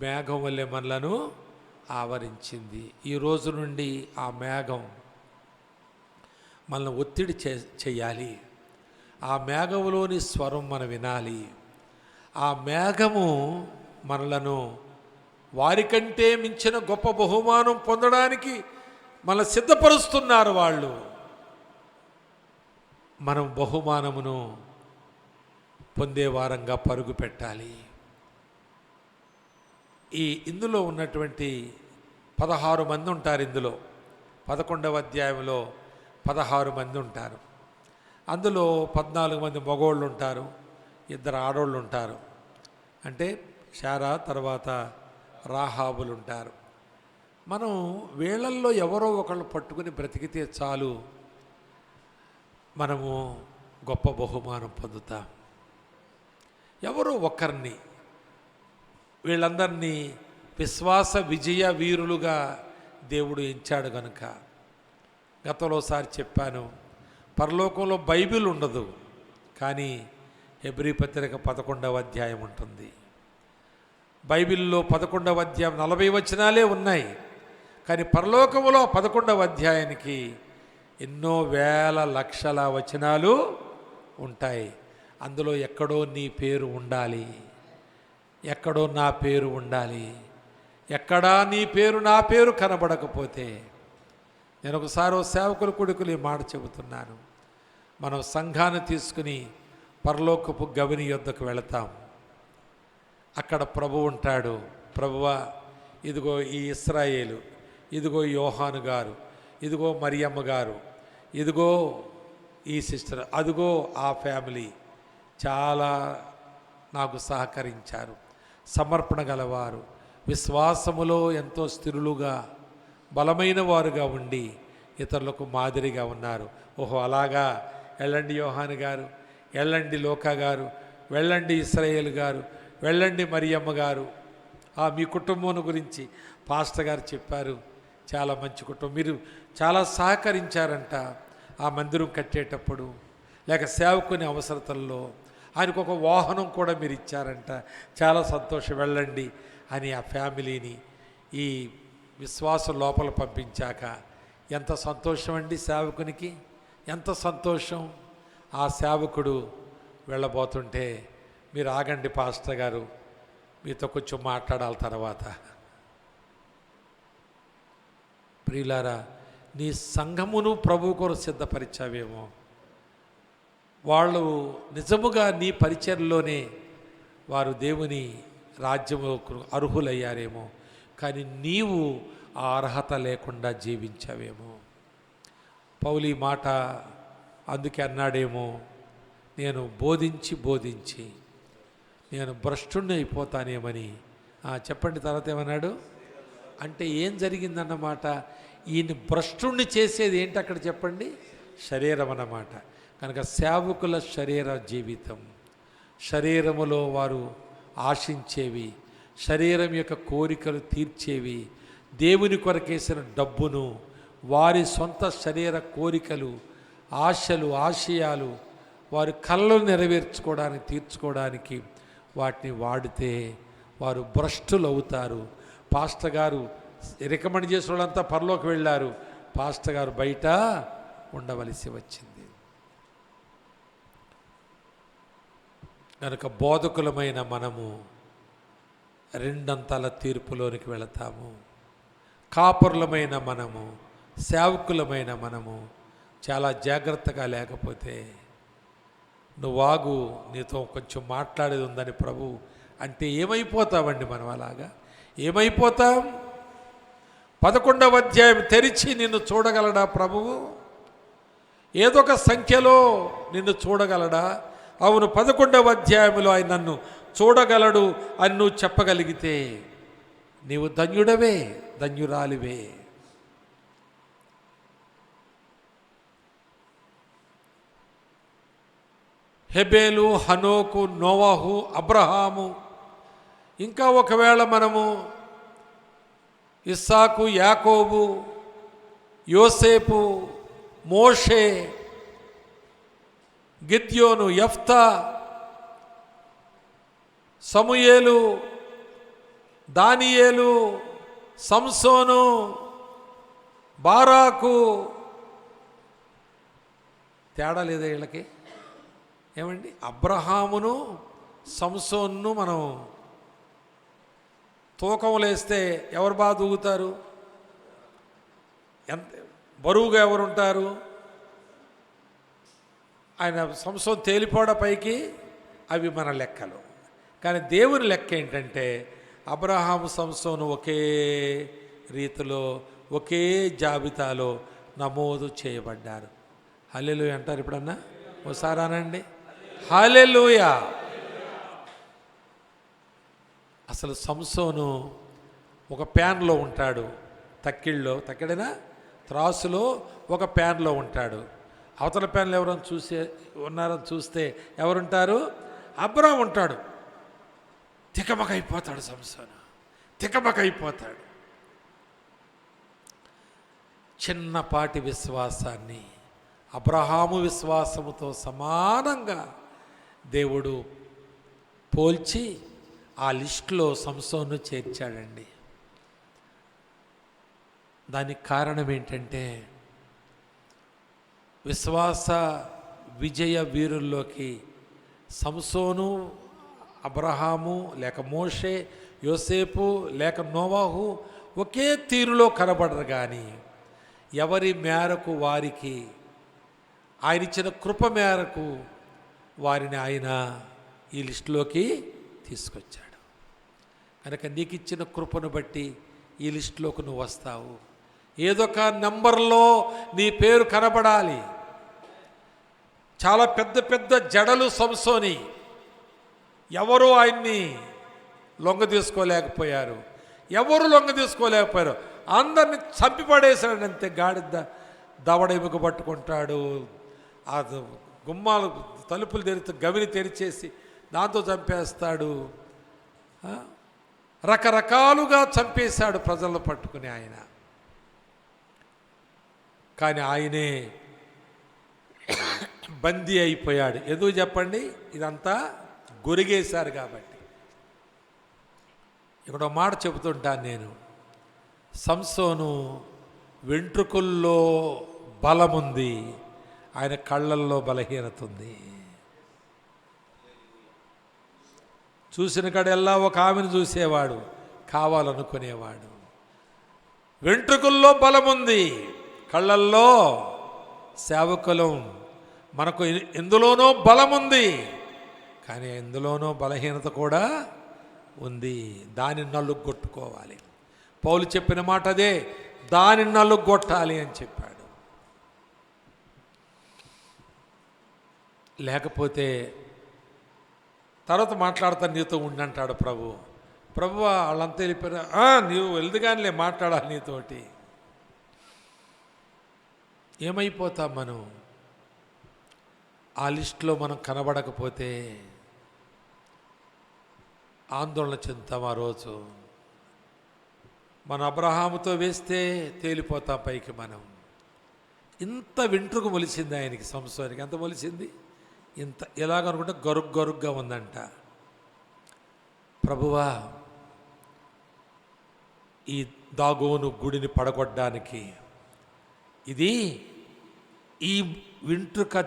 S1: మేఘం వల్లే మనలను ఆవరించింది. ఈ రోజు నుండి ఆ మేఘం మనల్ని ఒత్తిడి చేయాలి. ఆ మేఘంలోని స్వరం మనం వినాలి. ఆ మేఘము మనలను వారికంటే మించిన గొప్ప బహుమానం పొందడానికి మన సిద్ధపరుస్తున్నారు వాళ్ళు. మనం బహుమానమును పొందే వారంగా పరుగు పెట్టాలి. ఇందులో ఉన్నటువంటి 16 మంది ఉంటారు. ఇందులో 11వ అధ్యాయంలో 16 మంది ఉంటారు. అందులో 14 మంది మగోళ్ళు ఉంటారు, 2 ఆడోళ్ళు ఉంటారు. అంటే శారా తర్వాత రాహాబులు ఉంటారు. మనం వీళ్ళల్లో ఎవరో ఒకళ్ళు పట్టుకుని బ్రతికితే చాలు, మనము గొప్ప బహుమానం పొందుతాం. ఎవరో ఒకరిని, వీళ్ళందరినీ విశ్వాస విజయ వీరులుగా దేవుడు ఎంచాడు కనుక. గతంలోసారి చెప్పాను, పరలోకంలో బైబిల్ ఉండదు, కానీ హెబ్రీ పత్రిక 11వ అధ్యాయం ఉంటుంది. బైబిల్లో 11వ అధ్యాయం 40 వచనాలే ఉన్నాయి, కానీ పరలోకములో 11వ అధ్యాయానికి ఎన్నో వేల లక్షల వచనాలు ఉంటాయి. అందులో ఎక్కడో నీ పేరు ఉండాలి, ఎక్కడో నా పేరు ఉండాలి. ఎక్కడా నీ పేరు నా పేరు కనబడకపోతే, నేను ఒకసారి సేవకుల కొడుకులు ఈ మాట చెబుతున్నాను, మనం సంఘాన్ని తీసుకుని పరలోకపు గవిని యొద్దకు వెళతాం. అక్కడ ప్రభు ఉంటాడు. ప్రభువా, ఇదిగో ఈ ఇస్రాయేలు, ఇదిగో యోహాను గారు, ఇదిగో మరియమ్మ గారు, ఇదిగో ఈ సిస్టర్, అదిగో ఆ ఫ్యామిలీ చాలా నాకు సహకరించారు, సమర్పణ గలవారు, విశ్వాసములో ఎంతో స్థిరులుగా బలమైన వారుగా ఉండి ఇతరులకు మాదిరిగా ఉన్నారు. ఓహో అలాగా, వెళ్ళండి యోహాను గారు, వెళ్ళండి లోకా గారు, వెళ్ళండి ఇశ్రాయేలు గారు, వెళ్ళండి మరియమ్మ గారు, మీ కుటుంబం గురించి పాస్టర్ గారు చెప్పారు, చాలా మంచి కుటుంబం, మీరు చాలా సహకరించారంట ఆ మందిరం కట్టేటప్పుడు, లేక సేవకుని అవసరతల్లో ఆయనకు ఒక వాహనం కూడా మీరు ఇచ్చారంట, చాలా సంతోషం, వెళ్ళండి అని ఆ ఫ్యామిలీని ఈ విశ్వాసం లోపల పంపించాక ఎంత సంతోషం అండి సేవకునికి, ఎంత సంతోషం. ఆ సేవకుడు వెళ్ళబోతుంటే, మీరు ఆగండి పాస్టర్ గారు, మీతో కొంచెం మాట్లాడాలి తర్వాత. ప్రియులారా, నీ సంఘమును ప్రభు కొరకు సిద్ధపరిచావేమో, వాళ్ళు నిజముగా నీ పరిచర్లోనే వారు దేవుని రాజ్యముకు అర్హులయ్యారేమో, కానీ నీవు ఆ అర్హత లేకుండా జీవించావేమో. పౌలు ఈ మాట అందుకే అన్నాడేమో, నేను బోధించి నేను భ్రష్టుణ్ణి అయిపోతానేమని. చెప్పండి తర్వాత ఏమన్నాడు అంటే ఏం జరిగిందన్నమాట. ఈయన భ్రష్టుణ్ణి చేసేది ఏంటి అక్కడ చెప్పండి? శరీరం అన్నమాట. కనుక సేవకుల శరీర జీవితం, శరీరములో వారు ఆశించేవి, శరీరం యొక్క కోరికలు తీర్చేవి, దేవుని కొరకేసిన డబ్బును, వారి సొంత శరీర కోరికలు, ఆశలు, ఆశయాలు, వారి కళ్ళను నెరవేర్చుకోవడానికి, తీర్చుకోవడానికి వాటిని వాడితే వారు భ్రష్టులు అవుతారు. పాస్టర్ గారు రికమెండ్ చేసిన వాళ్ళంతా పరలోకి వెళ్ళారు, పాస్టర్ గారు బయట ఉండవలసి వచ్చింది. కనుక బోధకులమైన మనము రెండంతల తీర్పులోనికి వెళతాము. కాపరులమైన మనము, సేవకులమైన మనము చాలా జాగ్రత్తగా లేకపోతే, నువ్వాగు నీతో కొంచెం మాట్లాడేది ఉందని ప్రభు అంటే ఏమైపోతామండి మనం? అలాగా ఏమైపోతాం? 11వ అధ్యాయం తెరిచి నిన్ను చూడగలడా ప్రభువు? ఏదో ఒక సంఖ్యలో నిన్ను చూడగలడా? అవును, 11వ అధ్యాయంలో ఆయన నన్ను చూడగలడు అని నువ్వు చెప్పగలిగితే నీవు ధన్యుడవే, ధన్యురాలివే. హెబేలు, హనోకు, నోవాహు, అబ్రహాము, ఇంకా ఒకవేళ మనము ఇస్సాకు, యాకోబు, యోసేపు, మోషే, గిద్యోను, యెఫ్తా, సమూయేలు, దానియేలు, సంసోను, బారాకు, తేడా లేదా వీళ్ళకి? ఏమండి, అబ్రహామును సంసోన్ను మనం తూకం లేస్తే ఎవరు బాగా దూగుతారు? ఎంత బరువుగా ఎవరుంటారు? ఆయన సంసోన్ తేలిపోడ పైకి, అవి మన లెక్కలు. కానీ దేవుని లెక్క ఏంటంటే అబ్రహాము, సంసోను ఒకే రీతిలో, ఒకే జాబితాలో నమోదు చేయబడ్డారు. హల్లెలూయా అంటారు ఇప్పుడన్నా? ఓసారి అనండి, హల్లెలూయా. అసలు సంసోను ఒక ప్యాన్లో ఉంటాడు, తక్కిడేనా, త్రాసులో ఒక ప్యాన్లో ఉంటాడు. అవతల ప్యాన్లో ఎవరైనా ఉన్నారని చూస్తే ఎవరుంటారు? అబ్రహాము ఉంటాడు. తికమకైపోతాడు సంసోను, తికమకైపోతాడు. చిన్నపాటి విశ్వాసాన్ని అబ్రహాము విశ్వాసముతో సమానంగా దేవుడు పోల్చి ఆ లిస్టులో సంసోను చేర్చాడండి. దానికి కారణం ఏంటంటే విశ్వాస విజయ వీరుల్లోకి సంసోను, అబ్రహాము లేక మోషే, యోసేపు లేక నోవాహు ఒకే తీరులో కనబడరు. కానీ ఎవరి మేరకు వారికి, ఆయన ఇచ్చిన కృప మేరకు వారిని ఆయన ఈ లిస్టులోకి తీసుకొచ్చాడు. కనుక నీకు ఇచ్చిన కృపను బట్టి ఈ లిస్టులోకి నువ్వు వస్తావు. ఏదో ఒక నెంబర్లో నీ పేరు కనబడాలి. చాలా పెద్ద పెద్ద జడలు సంసోని, ఎవరు ఆయన్ని లొంగ తీసుకోలేకపోయారు, అందరిని చంపిపడేశాడు. అంతే, గాడిద దవడ ఎముక పట్టుకుంటాడు, ఆ గుమ్మాలు తలుపులు గవిని తెరిచేసి దాంతో చంపేస్తాడు. రకరకాలుగా చంపేశాడు ప్రజలను పట్టుకుని ఆయన. కానీ ఆయనే బందీ అయిపోయాడు. ఎందుకు చెప్పండి? ఇదంతా గొరిగేశారు కాబట్టి. ఇక్కడ మాట చెబుతుంటాను నేను, సంసోను వెంట్రుకల్లో బలముంది, ఆయన కళ్ళల్లో బలహీనత ఉంది. చూసిన కాడెల్లా ఒక ఆమెను చూసేవాడు, కావాలనుకునేవాడు. వెంట్రుకల్లో బలముంది, కళ్ళల్లో సేవకులం, మనకు ఎందులోనో బలం ఉంది, కానీ ఎందులోనో బలహీనత కూడా ఉంది. దాన్ని నలుగొట్టుకోవాలి. పౌలు చెప్పిన మాట అదే, దాన్ని నలుగొట్టాలి అని చెప్పాడు. లేకపోతే తర్వాత మాట్లాడతాను నీతో ఉండంటాడు ప్రభు వాళ్ళంతా వెళ్ళిపోయారు. నీవు వెళ్దుగానిలే మాట్లాడాలి నీతోటి. ఏమైపోతాం మనం? ఆ లిస్టులో మనం కనబడకపోతే ఆందోళన చెందుతాం. ఆ రోజు మన అబ్రహాముతో వేస్తే తేలిపోతాం పైకి. మనం ఇంత వెంట్రుకు మొలిసింది ఆయనకి, సంసోనికి ఎంత మొలిసింది? ఇంత ఎలాగనుకుంటే గరుగ్గా ఉందంట. ప్రభువా, ఈ దాగోను గుడిని పడగొట్టడానికి ఇది ఈ వెంట్రుక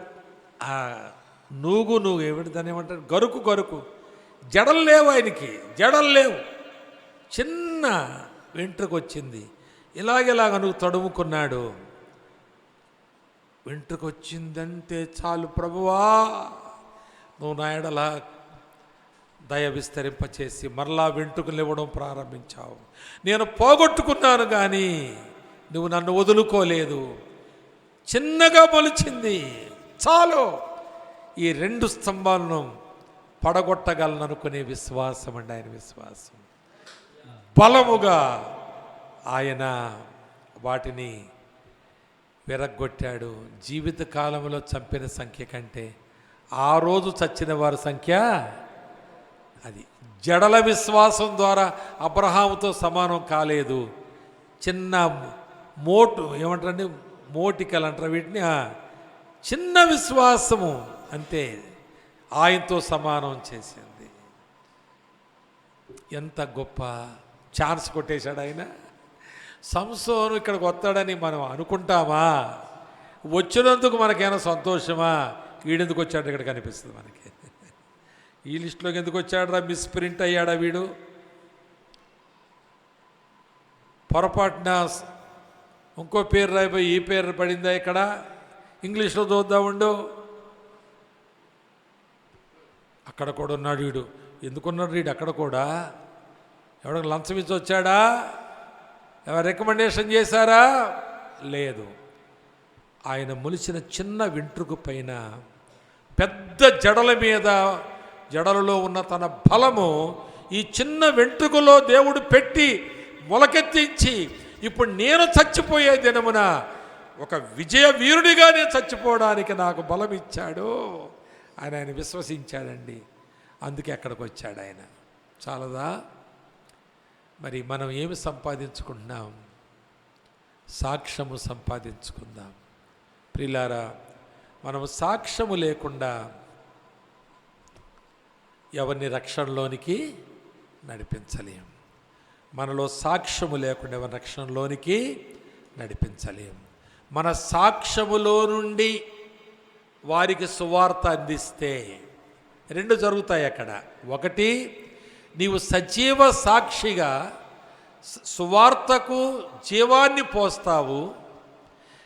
S1: నూగు ఏమిటి దాన్ని ఏమంటారు, గరుకు జడలు లేవు, ఆయనకి జడలు లేవు, చిన్న వెంట్రుక వచ్చింది. ఇలాగ నువ్వు తడుముకున్నాడు. వెంట్రుక వచ్చిందంటే చాలు ప్రభువా, నువ్వు నా ఎడల దయ విస్తరింపచేసి మరలా వెంట్రుకలు ఇవ్వడం ప్రారంభించావు. నేను పోగొట్టుకున్నాను కానీ నువ్వు నన్ను వదులుకోలేదు. చిన్నగా మొలిచింది, చాలు ఈ 2 స్తంభాలను పడగొట్టగలను అనుకునే విశ్వాసం అండి ఆయన విశ్వాసం. బలముగా ఆయన వాటిని విరగ్గొట్టాడు. జీవిత కాలంలో చంపిన సంఖ్య కంటే ఆ రోజు చచ్చిన వారి సంఖ్య అది. జడల విశ్వాసం ద్వారా అబ్రహాముతో సమానం కాలేదు. చిన్న ఏమంటారండి, మోటికలు అంటారు వీటిని, చిన్న విశ్వాసము అంతే ఆయనతో సమానం చేసింది. ఎంత గొప్ప ఛాన్స్ కొట్టేశాడు ఆయన. సంసోను ఇక్కడికి వస్తాడని మనం అనుకుంటామా? వచ్చినందుకు మనకేమైనా సంతోషమా? వీడెందుకు వచ్చాడు ఇక్కడ కనిపిస్తుంది మనకి. ఈ లిస్టులోకి ఎందుకు వచ్చాడు? మిస్ప్రింట్ అయ్యాడా వీడు? పొరపాటున ఇంకో పేరు రాయిపోయి ఈ పేరు పడిందా ఇక్కడ? ఇంగ్లీష్లో చూద్దాం ఉండు. అక్కడ కూడా ఉన్నాడు వీడు. ఎందుకున్నాడు వీడు అక్కడ కూడా? ఎవరికి లంచం ఇచ్చి వచ్చాడా? ఎవరు రికమెండేషన్ చేశారా? లేదు. ఆయన మొలిచిన చిన్న వెంట్రుక పైన పెద్ద జడల మీద, జడలలో ఉన్న తన బలము ఈ చిన్న వెంట్రుకలో దేవుడు పెట్టి మొలకెత్తించి, ఇప్పుడు నేను చచ్చిపోయే దినమున ఒక విజయ వీరుడిగా నేను చచ్చిపోవడానికి నాకు బలం ఇచ్చాడు అని ఆయన విశ్వసించాడండి. అందుకే అక్కడికి వచ్చాడు ఆయన. చాలదా? మరి మనం ఏమి సంపాదించుకుంటున్నాం? సాక్ష్యము సంపాదించుకుందాం. ప్రియులారా, మనము సాక్ష్యము లేకుండా ఎవరిని రక్షణలోనికి నడిపించలేం. మనలో సాక్ష్యము లేకుండా ఎవరి రక్షణలోనికి నడిపించలేం. మన సాక్ష్యములో నుండి వారికి సువార్త అందిస్తే 2 జరుగుతాయి అక్కడ. ఒకటి, నీవు సజీవ సాక్షిగా సువార్తకు జీవాన్ని పోస్తావు.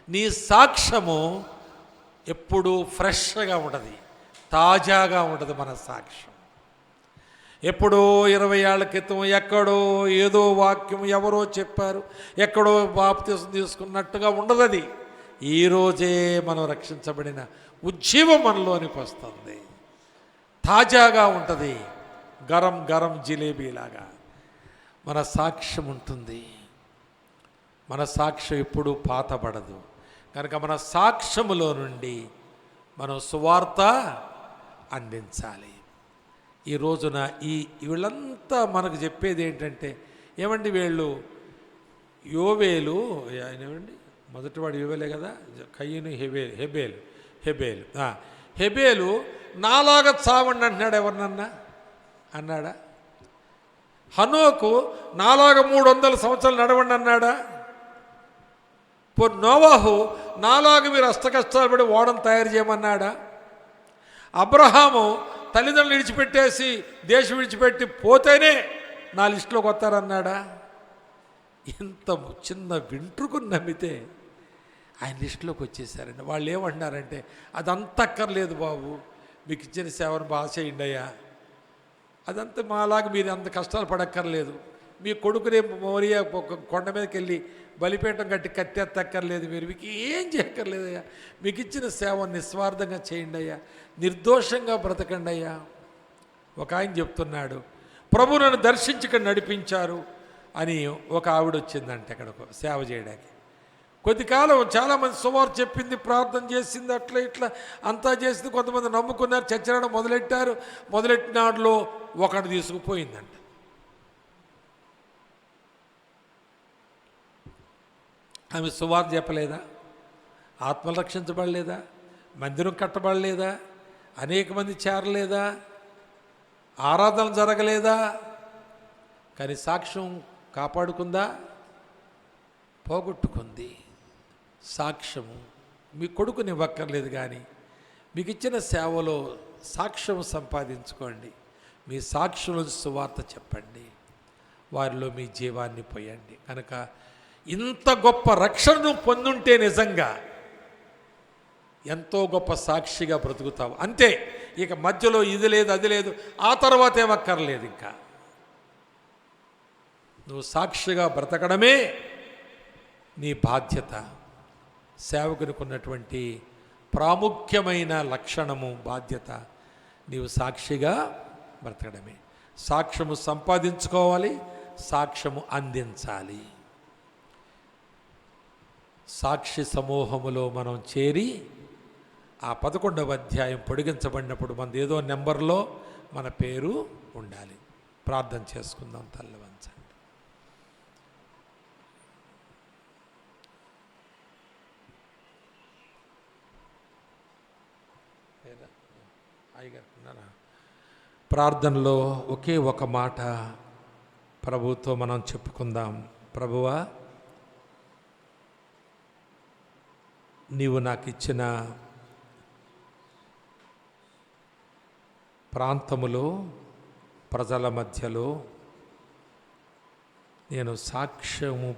S1: నీ సాక్ష్యము ఎప్పుడూ ఫ్రెష్గా ఉంటుంది, తాజాగా ఉంటుంది. మన సాక్ష్యం ఎప్పుడో 20 ఏళ్ల క్రితం ఎక్కడో ఏదో వాక్యం ఎవరో చెప్పారు, ఎక్కడో బాప్తిసం తీసుకున్నట్టుగా ఉండదు. అది ఈరోజే మనం రక్షించబడిన ఉజ్జీవం మనలోనికి వస్తుంది, తాజాగా ఉంటుంది. గరం జిలేబీలాగా మన సాక్ష్యం ఉంటుంది. మన సాక్ష్యం ఎప్పుడూ పాతబడదు. కనుక మన సాక్ష్యములో నుండి మనం సువార్త అందించాలి. ఈ రోజున వీళ్ళంతా మనకు చెప్పేది ఏంటంటే, ఏమండి వీళ్ళు యోవేలు, ఆయన ఏమండి మొదటివాడు యోవేలే కదా, కయ్యను హెబేలు నాలాగా చావండి అంటున్నాడు. ఎవరినన్నా అన్నాడా? హనోకు నాలాగా 300 సంవత్సరాలు నడవండి అన్నాడా? నోవాహు నాలాగా మీరు అష్టకష్టాలు పడి ఓడను తయారు చేయమన్నాడా? అబ్రహాము తల్లిదండ్రులు విడిచిపెట్టేసి దేశం విడిచిపెట్టి పోతేనే నా లిస్టులోకి వస్తారన్నాడా? ఇంత చిన్న వెంట్రుకను నమ్మితే ఆయన లిస్టులోకి వచ్చేసారండి. వాళ్ళు ఏమంటున్నారంటే, అదంతా అక్కర్లేదు బాబు, మీకు ఇచ్చిన సేవను బాగా చేయండి అయ్యా, అదంతా మాలాగా మీరు అంత కష్టాలు పడక్కర్లేదు, మీ కొడుకునే మోరియా కొండ మీదకి వెళ్ళి బలిపీఠం కట్టి కట్టెత్తక్కర్లేదు, మీరు మీకు ఏం చేయక్కర్లేదయ్యా, మీకు ఇచ్చిన సేవను నిస్వార్థంగా చేయండి అయ్యా, నిర్దోషంగా బ్రతకండి అయ్యా. ఒక ఆయన చెప్తున్నాడు, ప్రభు నన్ను దర్శించుకొని నడిపించారు అని ఒక ఆవిడ వచ్చిందంటే అక్కడకు సేవ చేయడానికి. కొద్ది కాలం చాలామంది సుమారు చెప్పింది, ప్రార్థన చేసింది, అట్లా ఇట్లా అంతా చేసింది, కొంతమంది నమ్ముకున్నారు, చర్చడం మొదలెట్టినాడులో ఒకటి తీసుకుపోయిందంట. ఆమె సువార్త చెప్పలేదా, ఆత్మలు రక్షించబడలేదా, మందిరం కట్టబడలేదా, అనేక మంది చేరలేదా, ఆరాధన జరగలేదా, కానీ సాక్ష్యం కాపాడుకుందా, పోగొట్టుకుంది. సాక్ష్యము మీ కొడుకుని ఇవ్వక్కర్లేదు, కానీ మీకు ఇచ్చిన సేవలో సాక్ష్యం సంపాదించుకోండి. మీ సాక్షుల సువార్త చెప్పండి, వారిలో మీ జీవాన్ని పోయండి. కనుక ఇంత గొప్ప రక్షణను పొందుంటే నిజంగా ఎంతో గొప్ప సాక్షిగా బ్రతుకుతావు. అంతే, ఇక మధ్యలో ఇది లేదు అది లేదు, ఆ తర్వాత ఏమక్కర్లేదు. ఇంకా నువ్వు సాక్షిగా బ్రతకడమే నీ బాధ్యత. సేవకునికి ఉన్నటువంటి ప్రాముఖ్యమైన లక్షణము, బాధ్యత, నీవు సాక్షిగా బ్రతకడమే. సాక్ష్యము సంపాదించుకోవాలి, సాక్ష్యము అందించాలి. సాక్షి సమూహములో మనం చేరి ఆ 11వ అధ్యాయం పొడిగించబడినప్పుడు మనది ఏదో నెంబర్లో మన పేరు ఉండాలి. ప్రార్థన చేసుకుందాం. తల్లి వంచండి. ప్రార్థనలో ఒకే ఒక మాట ప్రభువుతో మనం చెప్పుకుందాం. ప్రభువా, నీవు నాకు ఇచ్చిన ప్రాంతములో, ప్రజల మధ్యలో నేను సాక్ష్యము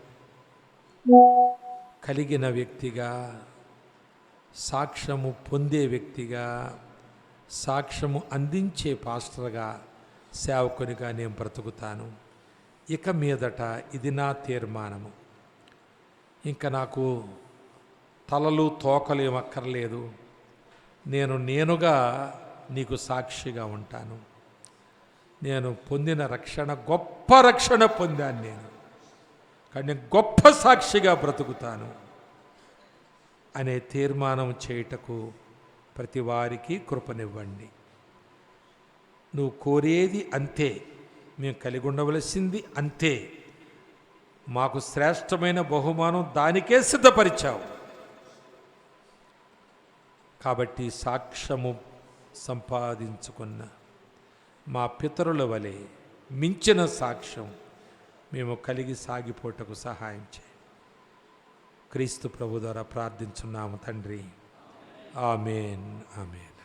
S1: కలిగిన వ్యక్తిగా, సాక్ష్యము పొందే వ్యక్తిగా, సాక్ష్యము అందించే పాస్టర్గా, సేవకునిగా నేను బ్రతుకుతాను. ఇక మీదట ఇది నా తీర్మానము. ఇంకా నాకు తలలు తోకలు ఏమక్కర్లేదు. నేనుగా నీకు సాక్షిగా ఉంటాను. నేను పొందిన రక్షణ గొప్ప రక్షణ పొందాను నేను, కానీ గొప్ప సాక్షిగా బ్రతుకుతాను అనే తీర్మానం చేయుటకు ప్రతి వారికి కృపనివ్వండి. నువ్వు కోరేది అంతే, మేము కలిగి ఉండవలసింది అంతే. మాకు శ్రేష్టమైన బహుమానం దానికే సిద్ధపరిచావు. కాబట్టి సాక్ష్యము సంపాదించుకున్న మా పితరుల వలె మించిన సాక్ష్యం మేము కలిగి సాగిపోటకు సహాయం చేయి. క్రీస్తు ప్రభు ద్వారా ప్రార్థించున్నాము తండ్రి. ఆమేన్, ఆమేన్.